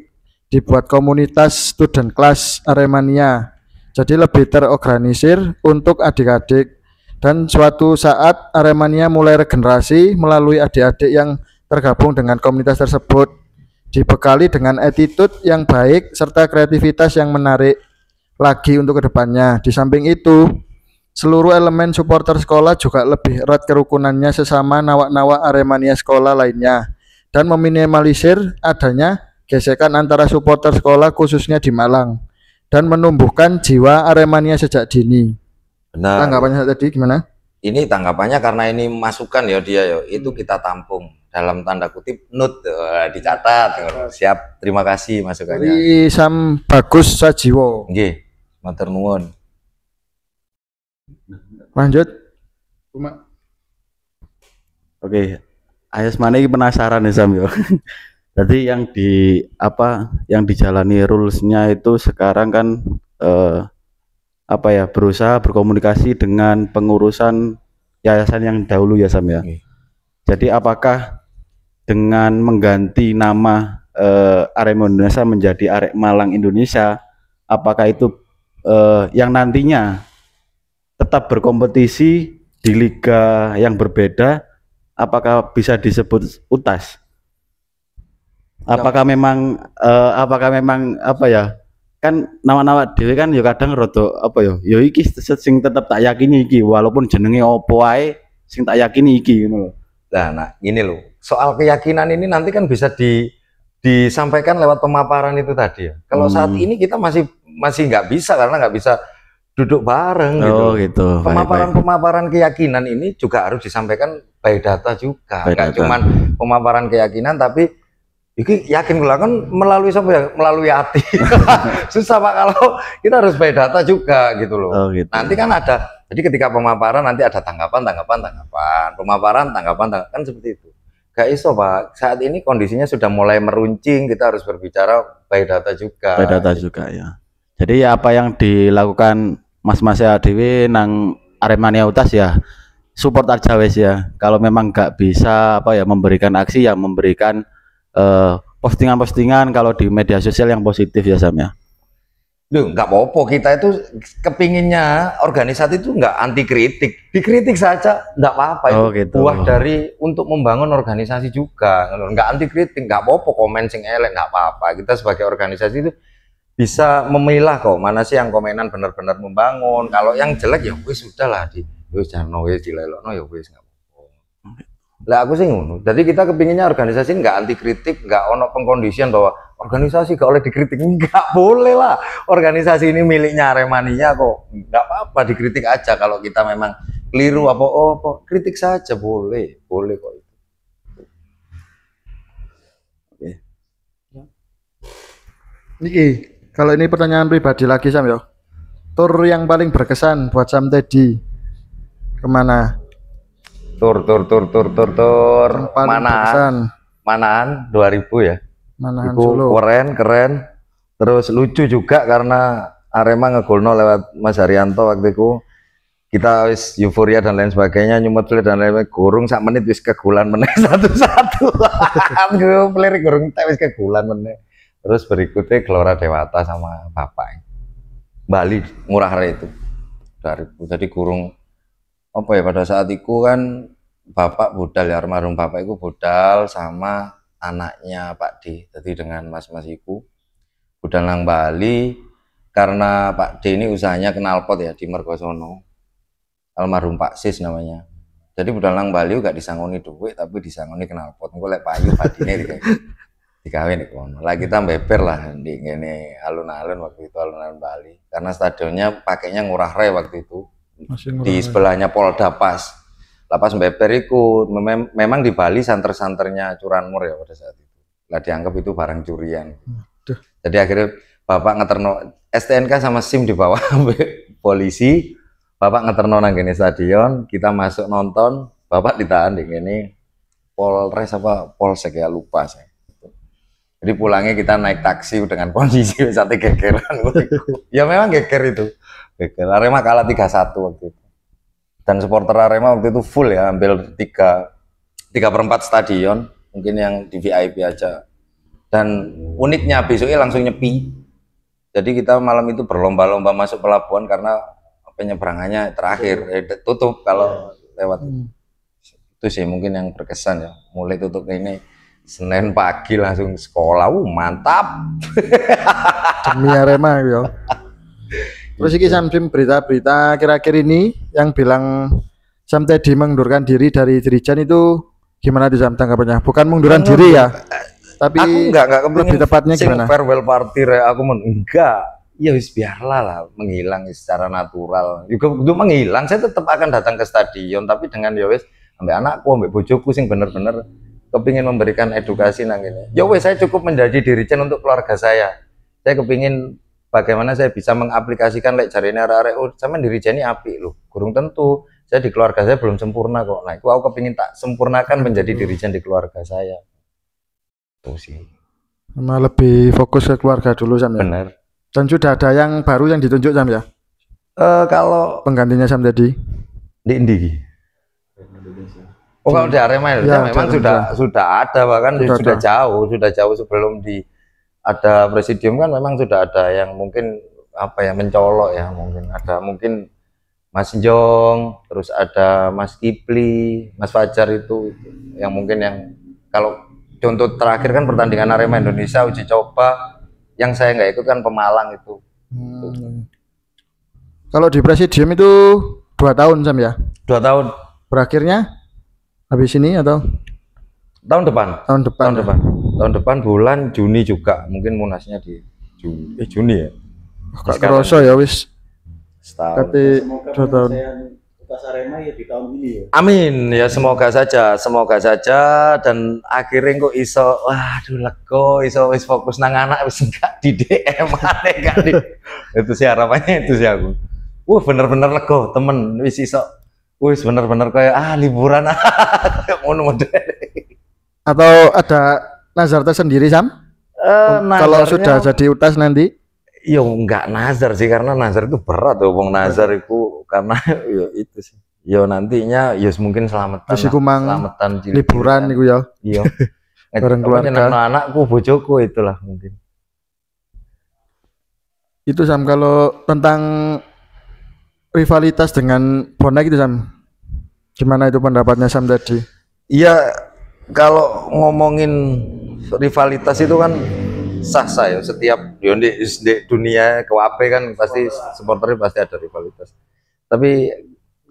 dibuat komunitas student class Aremania. Jadi lebih terorganisir untuk adik-adik. Dan suatu saat Aremania mulai regenerasi melalui adik-adik yang tergabung dengan komunitas tersebut, dibekali dengan attitude yang baik serta kreativitas yang menarik lagi untuk kedepannya. Di samping itu, seluruh elemen supporter sekolah juga lebih erat kerukunannya sesama nawak-nawak Aremania sekolah lainnya dan meminimalisir adanya gesekan antara supporter sekolah khususnya di Malang dan menumbuhkan jiwa Aremania sejak dini. Benar. Tanggapannya tadi gimana? Ini tanggapannya karena ini masukan ya dia ya, itu kita tampung dalam tanda kutip note dicatat. Siap, terima kasih masukannya. Dari Sam Bagus Sajiwo. Nggih, matur nuwun. Lanjut. Cuma Oke, Ayas mana ini penasaran nih Sam yo. Jadi yang yang dijalani rulesnya itu sekarang kan berusaha berkomunikasi dengan pengurusan yayasan yang dahulu ya Sam ya. Jadi apakah dengan mengganti nama Arema Indonesia menjadi Arek Malang Indonesia, apakah itu yang nantinya tetap berkompetisi di liga yang berbeda, apakah bisa disebut UTAS? Apakah memang kan nama-nama dhewe kan ya kadang rada ya iki sing tetep tak yakini iki walaupun jenenge opo ae sing tak yakini iki ngono lho. Nah, gini loh. Soal keyakinan ini nanti kan bisa disampaikan lewat pemaparan itu tadi ya. Kalau saat ini kita masih nggak bisa karena nggak bisa duduk bareng gitu. Pemaparan keyakinan ini juga harus disampaikan by data juga. Nggak cuman pemaparan keyakinan tapi iki yakin gula kan melalui siapa ya? Melalui hati. Susah Pak kalau kita harus by data juga gitu loh. Oh, gitu. Nanti kan ada. Jadi ketika pemaparan nanti ada tanggapan, pemaparan, tanggapan kan seperti itu. Gak iso Pak. Saat ini kondisinya sudah mulai meruncing. Kita harus berbicara by data juga. By data juga ya. Jadi apa yang dilakukan Mas Dewi nang Aremania Utas ya support aja wes ya. Kalau memang nggak bisa memberikan aksi ya memberikan postingan-postingan kalau di media sosial yang positif ya Sam ya. Duh, nggak apa-apa, kita itu kepinginnya organisasi itu nggak anti kritik, dikritik saja nggak apa-apa, itu gitu. Buah dari untuk membangun organisasi juga, nggak anti kritik, nggak apa-apa komen sing elek, nggak apa-apa. Kita sebagai organisasi itu bisa memilah kok mana sih yang komenan benar-benar membangun, kalau yang jelek ya wis sudahlah wis jangan wis dilelokno ya wis nggak apa-apa. Lah aku sih ngono. Jadi kita kepinginnya organisasi nggak anti kritik, nggak ono pengkondisian bahwa organisasi gak oleh dikritik, nggak boleh lah. Organisasi ini miliknya Aremania kok, nggak apa-apa dikritik aja kalau kita memang keliru apa kritik saja boleh kok itu. Oke. Niki, kalau ini pertanyaan pribadi lagi Sam ya. Tur yang paling berkesan buat Sam Teddy kemana? Tur Manaan 2000 ya. Manahan Itu Solo. keren terus lucu juga karena Arema ngegolno lewat Mas Haryanto waktu itu. kita wis euforia dan lain sebagainya, nyumut dan lain-lain, gurung sak menit wis kegulan meneh satu-satu. Aku pelir gurung tak wis kegulan meneh. Terus berikutnya Gelora Dewata sama Bapak Bali Ngurah Rai itu. Jadi gurung apa ya, pada saat itu kan Bapak budal ya, almarhum Bapak itu budal sama anaknya Pak D. Jadi dengan mas-mas iku budal nang Bali karena Pak D ini usahanya knalpot ya di Mergosono. Almarhum Pak Sis namanya. Jadi budal nang Bali gak disangoni duit tapi disangoni knalpot. Engko lek payu padine dikawin iku ngono. Lah kita beber lah di ngene alun-alun waktu itu, alun-alun Bali. Karena stadionnya pakainya Ngurah Rai waktu itu. Di sebelahnya Polda Pas. Lapas beber iku memang di Bali santer-santernya curanmor ya pada saat itu. Lah dianggap itu barang curian. Jadi akhirnya Bapak ngeterno STNK sama SIM dibawa polisi. Bapak ngeterno nang gini stadion, kita masuk nonton, Bapak ditahan di gini Polres apa Polsek ya, lupa saya. Jadi pulangnya kita naik taksi dengan kondisi sate gegeran. Ya memang geger itu. Geger. Arema kalah 3-1 waktu itu. Dan supporter Arema waktu itu full ya, ambil 3/4 stadion, mungkin yang di VIP aja. Dan uniknya besoknya langsung nyepi. Jadi kita malam itu berlomba-lomba masuk pelabuhan karena penyeberangannya terakhir tutup kalau lewat. Itu sih mungkin yang berkesan ya, mulai tutup ini Senin pagi langsung sekolah, mantap. Demi Arema ya. Terus iki Samsim, berita-berita akhir-akhir ini yang bilang Sam Teddy mengundurkan diri dari Dirijen itu gimana tuh Sam tanggapannya? Bukan mengunduran diri ya, tapi aku enggak lebih tepatnya gimana? Farewell party aku enggak. Ya wis biarlah lah menghilang secara natural. Juga untuk menghilang saya tetap akan datang ke stadion, tapi dengan ya wis ambek anakku, ambek bojoku sing bener-bener kepingin memberikan edukasi nang ini. Ya wis saya cukup menjadi Dirijen untuk keluarga saya. Saya kepingin bagaimana saya bisa mengaplikasikan lek jarene arek-arek sampean Dirijeni apik lho. Gurung tentu. Saya di keluarga saya belum sempurna kok. Nah, aku kepingin tak sempurnakan menjadi Dirijen di keluarga saya. Itu sih. Sama lebih fokus ke keluarga dulu Sam ya. Bener. Dan sudah ada yang baru yang ditunjuk Sam ya? Kalau penggantinya Sam Teddy di Indi. Oh kalau di Arema ya, memang sudah ada, bahkan sudah jauh sebelum ada presidium kan memang sudah ada yang mungkin apa ya mencolok ya, mungkin Mas Jong, terus ada Mas Kipli, Mas Fajar itu yang mungkin yang kalau contoh terakhir kan pertandingan Arema Indonesia uji coba yang saya nggak ikut kan Pemalang itu. Kalau di presidium itu 2 tahun Sam ya? 2 tahun. Berakhirnya habis ini atau tahun depan? Tahun depan bulan Juni juga, mungkin munasnya di Juni ya. Kak Kroso ya wis. Setahun. Semoga 2 tahun. Pas Arema ya di tahun ini ya. Amin ya, semoga saja dan akhirnya kok iso, waduh lego iso wis fokus nang anak wis enggak di DM enggak di. Itu sih harapannya itu sih aku. Bener-bener lego temen wis iso. Wis bener-bener kayak liburan kayak ngono model. Atau ada nazar tersendiri Sam? Kalau sudah jadi UTAS nanti? Ya enggak nazar sih, karena nazar itu berat tuh wong nazar itu, karena ya itu sih. Ya nantinya ya mungkin selamatan liburan niku ya. Iya. Bareng keluarga. Anakku, bojoku itulah mungkin. Itu Sam, kalau tentang rivalitas dengan bonek itu Sam, gimana itu pendapatnya Sam tadi? Iya, kalau ngomongin rivalitas itu kan sah-sah ya, setiap di dunia KWP kan pasti supporternya pasti ada rivalitas. Tapi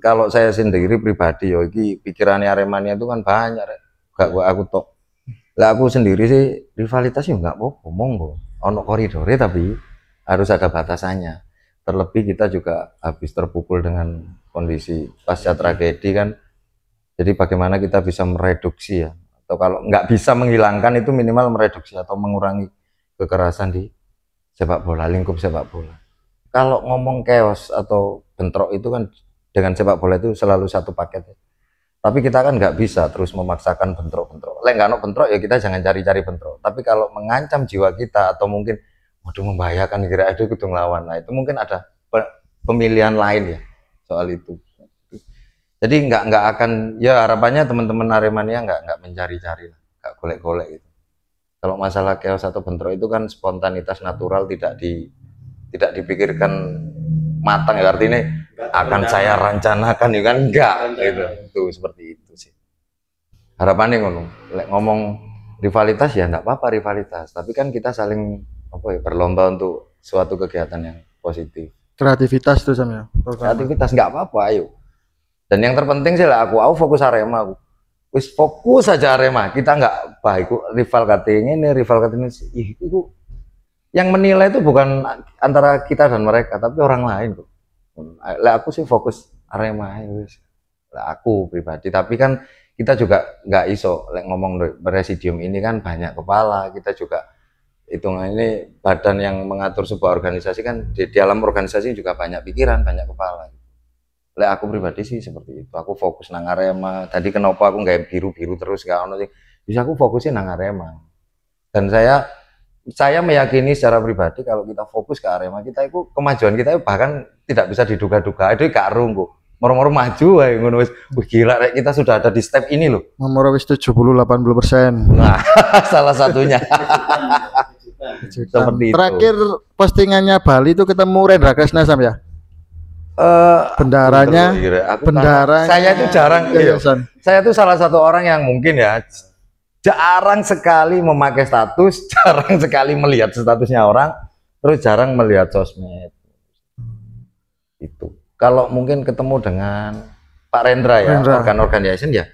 kalau saya sendiri pribadi ya iki pikirannya Aremania itu kan banyak gak aku tok. Lah aku sendiri sih rivalitas ya enggak apa-apa, monggo ono koridore tapi harus ada batasannya. Terlebih kita juga habis terpukul dengan kondisi pasca tragedi kan. Jadi bagaimana kita bisa mereduksi ya, atau kalau nggak bisa menghilangkan itu minimal mereduksi atau mengurangi kekerasan di sepak bola, lingkup sepak bola. Kalau ngomong chaos atau bentrok itu kan dengan sepak bola itu selalu satu paket ya. Tapi kita kan nggak bisa terus memaksakan bentrok-bentrok. Lek nggak bentrok ya kita jangan cari-cari bentrok. Tapi kalau mengancam jiwa kita atau mungkin waduh membahayakan kira itu kudu nglawan. Nah, itu mungkin ada pemilihan lain ya soal itu. Jadi nggak akan, ya harapannya teman-teman Aremania nggak mencari-cari, nggak golek-golek gitu. Kalau masalah chaos atau bentrok itu kan spontanitas natural, tidak dipikirkan matang ya, artinya akan saya rencanakan ya kan, enggak gitu. Itu seperti itu sih. Harapannya ngomong rivalitas ya enggak apa-apa rivalitas, tapi kan kita saling berlomba untuk suatu kegiatan yang positif. Kreativitas tuh Sam ya. Kreativitas nggak apa-apa, ayo. Dan yang terpenting sih lah aku fokus Arema, aku wis fokus saja Arema. Kita nggak baik rival katanya ini, rival katanya itu yang menilai itu bukan antara kita dan mereka, tapi orang lain kok. Lah aku sih fokus Arema wis. Lah aku pribadi, tapi kan kita juga nggak iso ngomong presidium ini kan banyak kepala, kita juga hitungan ini badan yang mengatur sebuah organisasi kan di dalam organisasi juga banyak pikiran, banyak kepala. Lah aku pribadi sih seperti itu. Aku fokus nang Arema. Tadi kenapa aku nggak biru-biru terus gak ono sih? Bisa aku fokusin nang Arema. Dan saya meyakini secara pribadi kalau kita fokus ke Arema, kita itu kemajuan kita bahkan tidak bisa diduga-duga. Itu gak runggu. Moro-moro maju wae ngono wis. Gila rek, kita sudah ada di step ini loh. Nomor wis 70-80%. Nah, salah satunya. Seperti itu. Terakhir postingannya Bali itu ketemu Rendra Kresna Sam ya? Bendaranya saya itu jarang saya itu salah satu orang yang mungkin ya jarang sekali memakai status, jarang sekali melihat statusnya orang, terus jarang melihat sosmed itu. Kalau mungkin ketemu dengan Pak Rendra ya, organ-organisasi ya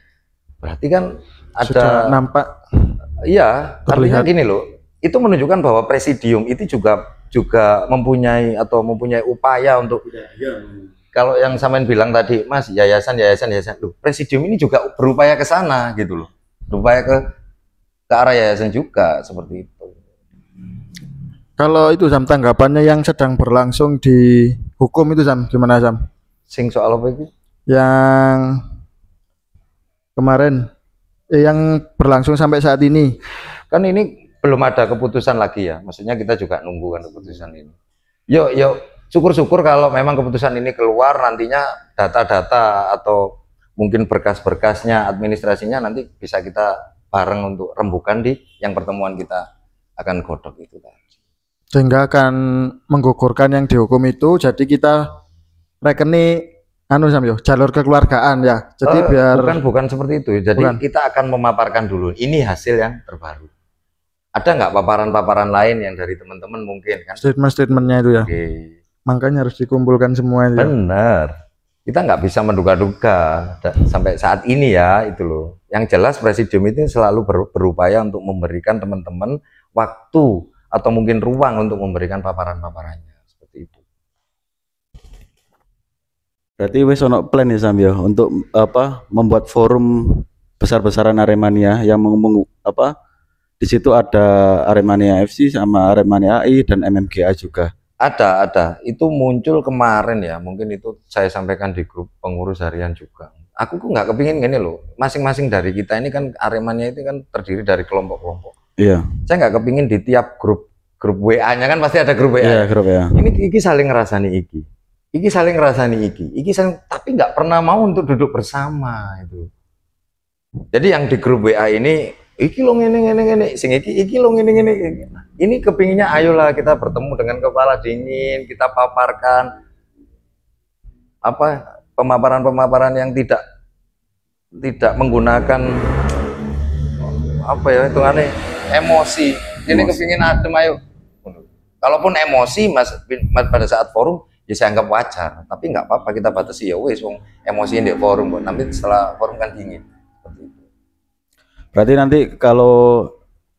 berarti kan ada sudah nampak, iya artinya gini loh, itu menunjukkan bahwa presidium itu juga mempunyai upaya untuk, kalau yang Samen bilang tadi Mas, yayasan loh, presidium ini juga berupaya ke sana gitu loh, berupaya ke arah yayasan juga seperti itu. Kalau itu Sam, tanggapannya yang sedang berlangsung di hukum itu Sam, gimana Sam? Sing soal apa itu? Yang kemarin yang berlangsung sampai saat ini kan ini belum ada keputusan lagi ya, maksudnya kita juga nunggu kan keputusan ini. Yuk syukur-syukur kalau memang keputusan ini keluar, nantinya data-data atau mungkin berkas-berkasnya, administrasinya nanti bisa kita bareng untuk rembukan di yang pertemuan kita akan godok itu tadi. Sehingga akan menggugurkan yang dihukum itu, jadi kita rekeni Sam yo, jalur kekeluargaan ya. Jadi biar bukan seperti itu. Jadi kita akan memaparkan dulu ini hasil yang terbaru. Ada nggak paparan-paparan lain yang dari teman-teman mungkin kan? Statement-statementnya itu ya. Makanya harus dikumpulkan semua itu. Benar. Kita nggak bisa menduga-duga sampai saat ini ya itu loh. Yang jelas presidium itu selalu berupaya untuk memberikan teman-teman waktu atau mungkin ruang untuk memberikan paparan-paparannya seperti itu. Berarti wes ono plan ya Sam ya untuk membuat forum besar-besaran Aremania yang di situ ada Aremania FC sama Aremania AI dan MMGA juga. Ada. Itu muncul kemarin ya, mungkin itu saya sampaikan di grup pengurus harian juga. Aku nggak kepingin gini loh, masing-masing dari kita ini kan Aremania itu kan terdiri dari kelompok-kelompok. Iya. Saya nggak kepingin di tiap grup WA-nya kan pasti ada grup WA. Iya, grup WA. Iki saling ngerasani iki saling ngerasani iki saling, tapi nggak pernah mau untuk duduk bersama itu. Jadi yang di grup WA ini iki lo ngene sing iki lo ngene. Ini kepinginnya ayolah kita bertemu dengan kepala dingin, kita paparkan pemaparan yang tidak menggunakan hitungannya emosi. Ini kepingin adem, ayo. Kalaupun emosi mas pada saat forum ya saya anggap wajar, tapi nggak apa-apa kita batasi ya wes, emosi di forum nanti setelah forum kan dingin. Berarti nanti kalau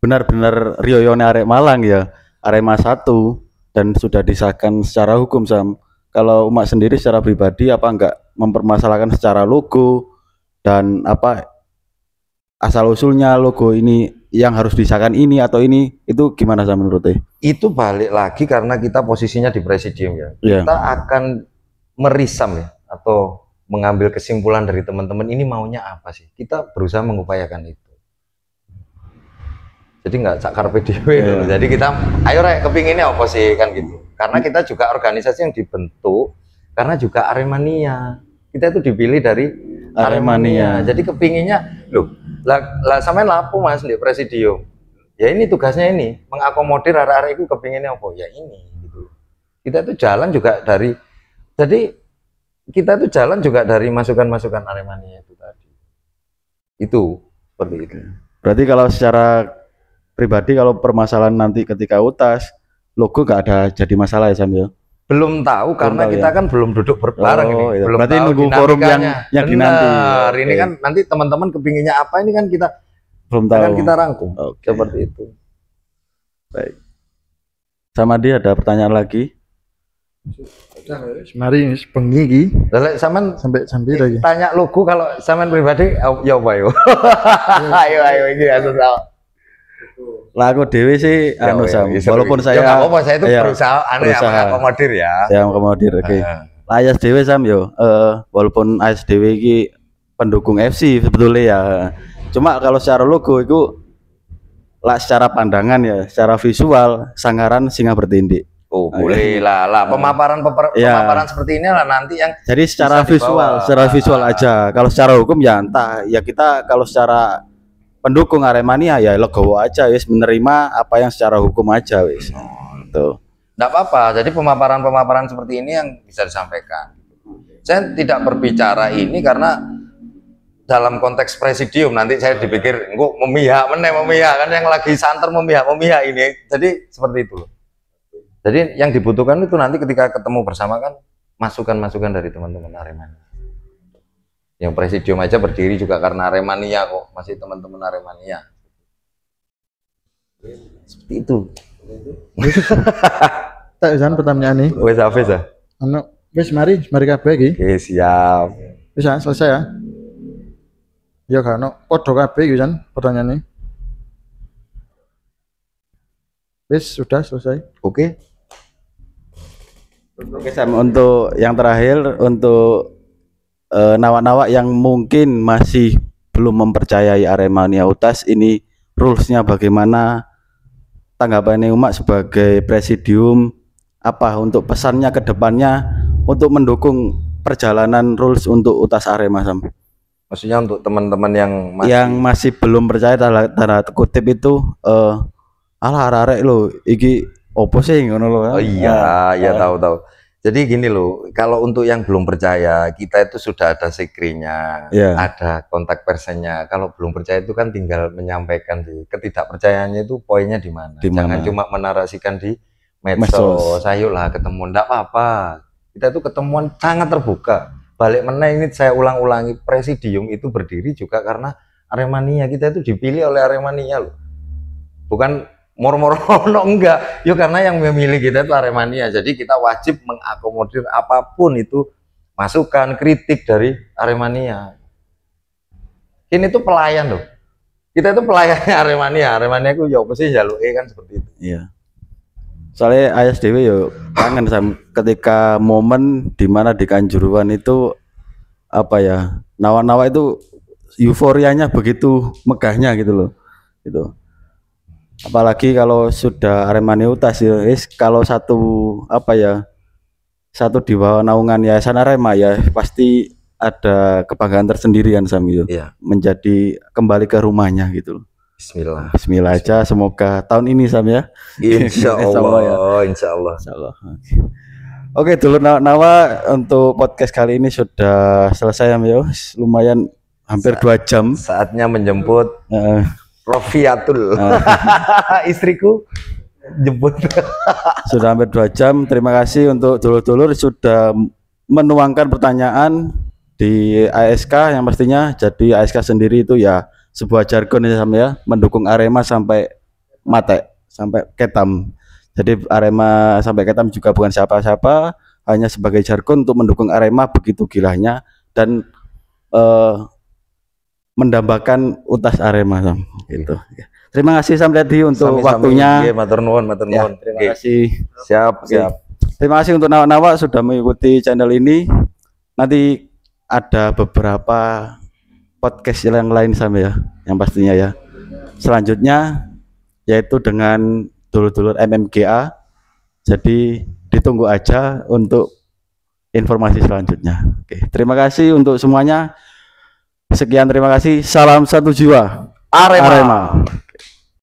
benar-benar Rioyone Arek Malang ya Arema 1 dan sudah disahkan secara hukum Sam. Kalau umat sendiri secara pribadi apa enggak mempermasalahkan secara logo dan asal usulnya logo ini yang harus disahkan ini atau ini, itu gimana Sam menurutnya? Itu balik lagi karena kita posisinya di presidium ya. Kita akan merisam ya atau mengambil kesimpulan dari teman-teman ini maunya apa sih. Kita berusaha mengupayakan itu. Jadi nggak cakar PDW loh. Jadi kita ayo rek kepinginnya apa sih kan gitu. Karena kita juga organisasi yang dibentuk karena juga Aremania. Kita itu dipilih dari Aremania. Jadi kepinginnya, loh, lah sampean lapo Mas di presidium. Ya ini tugasnya ini, mengakomodir arek-arek itu kepinginnya apa? Ya ini gitu. Kita tuh jalan juga dari, jadi kita tuh jalan juga dari masukan-masukan Aremania itu tadi. Itu seperti itu. Berarti kalau secara pribadi kalau permasalahan nanti ketika UTAS logo nggak ada jadi masalah ya Sambil? Belum tahu karena tahu, kita ya? kan belum duduk bareng ini. Iya. Belum Berarti tahu nunggu forum yang dinamikanya. dinanti. Benar, ini Oke. kan nanti teman-teman kepinginnya apa ini kan kita Belum tahu. akan kita rangkum. Oke. Seperti itu. Baik. Sama dia ada pertanyaan lagi? Mari bengi iki Lalu sampean sampai lagi. tanya logo kalau sampean pribadi ya apa yo. ayo ini asal tahu. Lah aku dewe sih Ya, anu Sam, ya, walaupun ya, saya nggak apa-apa, saya itu iya, berusaha mengakomodir ya. Saya mengakomodir, oke. Ayas dewe Sam yo, walaupun Ayas dewe iki pendukung FC sebetulnya ya. Cuma kalau secara logo itu lah secara pandangan ya, secara visual Sangaran Singa Bertindik. Oh, boleh lah. Pemaparan Ya. pemaparan seperti ini lah nanti yang Jadi secara bisa dibawa. secara visual aja. Kalau secara hukum ya entah. Ya kita kalau secara pendukung Aremania ya legowo aja wis menerima apa yang secara hukum aja wis. Tuh. Nggak apa-apa. Jadi pemaparan-pemaparan seperti ini yang bisa disampaikan. Saya tidak berbicara ini karena dalam konteks presidium nanti saya dipikir enggak memihak kan yang lagi santer memihak ini. Jadi seperti itu loh. Jadi yang dibutuhkan itu nanti ketika ketemu bersama kan masukan-masukan dari teman-teman Aremania. Yang presidium aja berdiri juga karena Aremania kok, masih teman-teman Aremania. Seperti itu. Tak izan pertanyaan nih. Wes Hafiz ya? Anu, wis mari kabeh iki. Oke, siap. Wis ya, selesai ya. Ya kan, podo kabeh iki Jan pertanyaane. Wis sudah selesai. Oke. Oke Sam, untuk yang terakhir untuk nawak-nawak yang mungkin masih belum mempercayai Aremania UTAS ini rulesnya bagaimana, tanggapannya Umak sebagai presidium apa untuk pesannya ke depannya untuk mendukung perjalanan rules untuk UTAS Arema Sam? Maksudnya untuk teman-teman yang masih belum percaya tanda kutip itu alah arek lo iki opo sih ngono lho. Oh iya, ya tahu. Jadi gini loh, kalau untuk yang belum percaya, kita itu sudah ada sekrinya, ada kontak personnya. Kalau belum percaya itu kan tinggal menyampaikan di ketidakpercayaannya itu poinnya di mana. Jangan cuma menarasikan di medsos. Ayolah ketemuan, enggak apa-apa. Kita itu ketemuan sangat terbuka. Balik mana ini saya ulang-ulangi, presidium itu berdiri juga karena Aremania. Kita itu dipilih oleh Aremania loh. Bukan moro-moro enggak. Yo karena yang memilih kita itu Aremania. Jadi kita wajib mengakomodir apapun itu masukan, kritik dari Aremania. Ini tuh pelayan loh. Kita itu pelayannya Aremania. Aremania itu ya apa sih jaluke kan seperti itu. Iya. Soalnya Ayas Dewi yo kangen Sam ketika momen dimana di Kanjuruhan itu apa ya, nawa-nawa itu euforianya begitu megahnya gitu loh. Gitu. Apalagi kalau sudah Aremania UTAS ya, kalau satu apa ya, satu di bawah naungan Yayasan Arema ya pasti ada kebanggaan tersendiri kan Sam gitu. Iya. Menjadi kembali ke rumahnya gitu loh. Bismillah aja, semoga tahun ini Sam ya. Insya Allah ya. Insya Allah. Oke dulu Nawa untuk podcast kali ini sudah selesai ya, lumayan hampir 2 jam. Saatnya menjemput Rofiatul, istriku jemput. Sudah hampir 2 jam. Terima kasih untuk dulur-dulur sudah menuangkan pertanyaan di ASK yang pastinya. Jadi ASK sendiri itu ya sebuah jargon ya, mendukung Arema sampai mate, sampai ketam. Jadi Arema sampai ketam juga bukan siapa-siapa, hanya sebagai jargon untuk mendukung Arema begitu gilanya dan mendambakan UTAS Arema Sam. Gitu. Terima kasih Sam tadi untuk waktunya. Matur nuwun. Terima kasih. Siap. Terima kasih untuk nawa-nawa sudah mengikuti channel ini. Nanti ada beberapa podcast yang lain Sam ya, yang pastinya ya. Selanjutnya yaitu dengan dulur-dulur MMGA. Jadi ditunggu aja untuk informasi selanjutnya. Oke, terima kasih untuk semuanya. Sekian, terima kasih. Salam satu jiwa. Arema. Arema.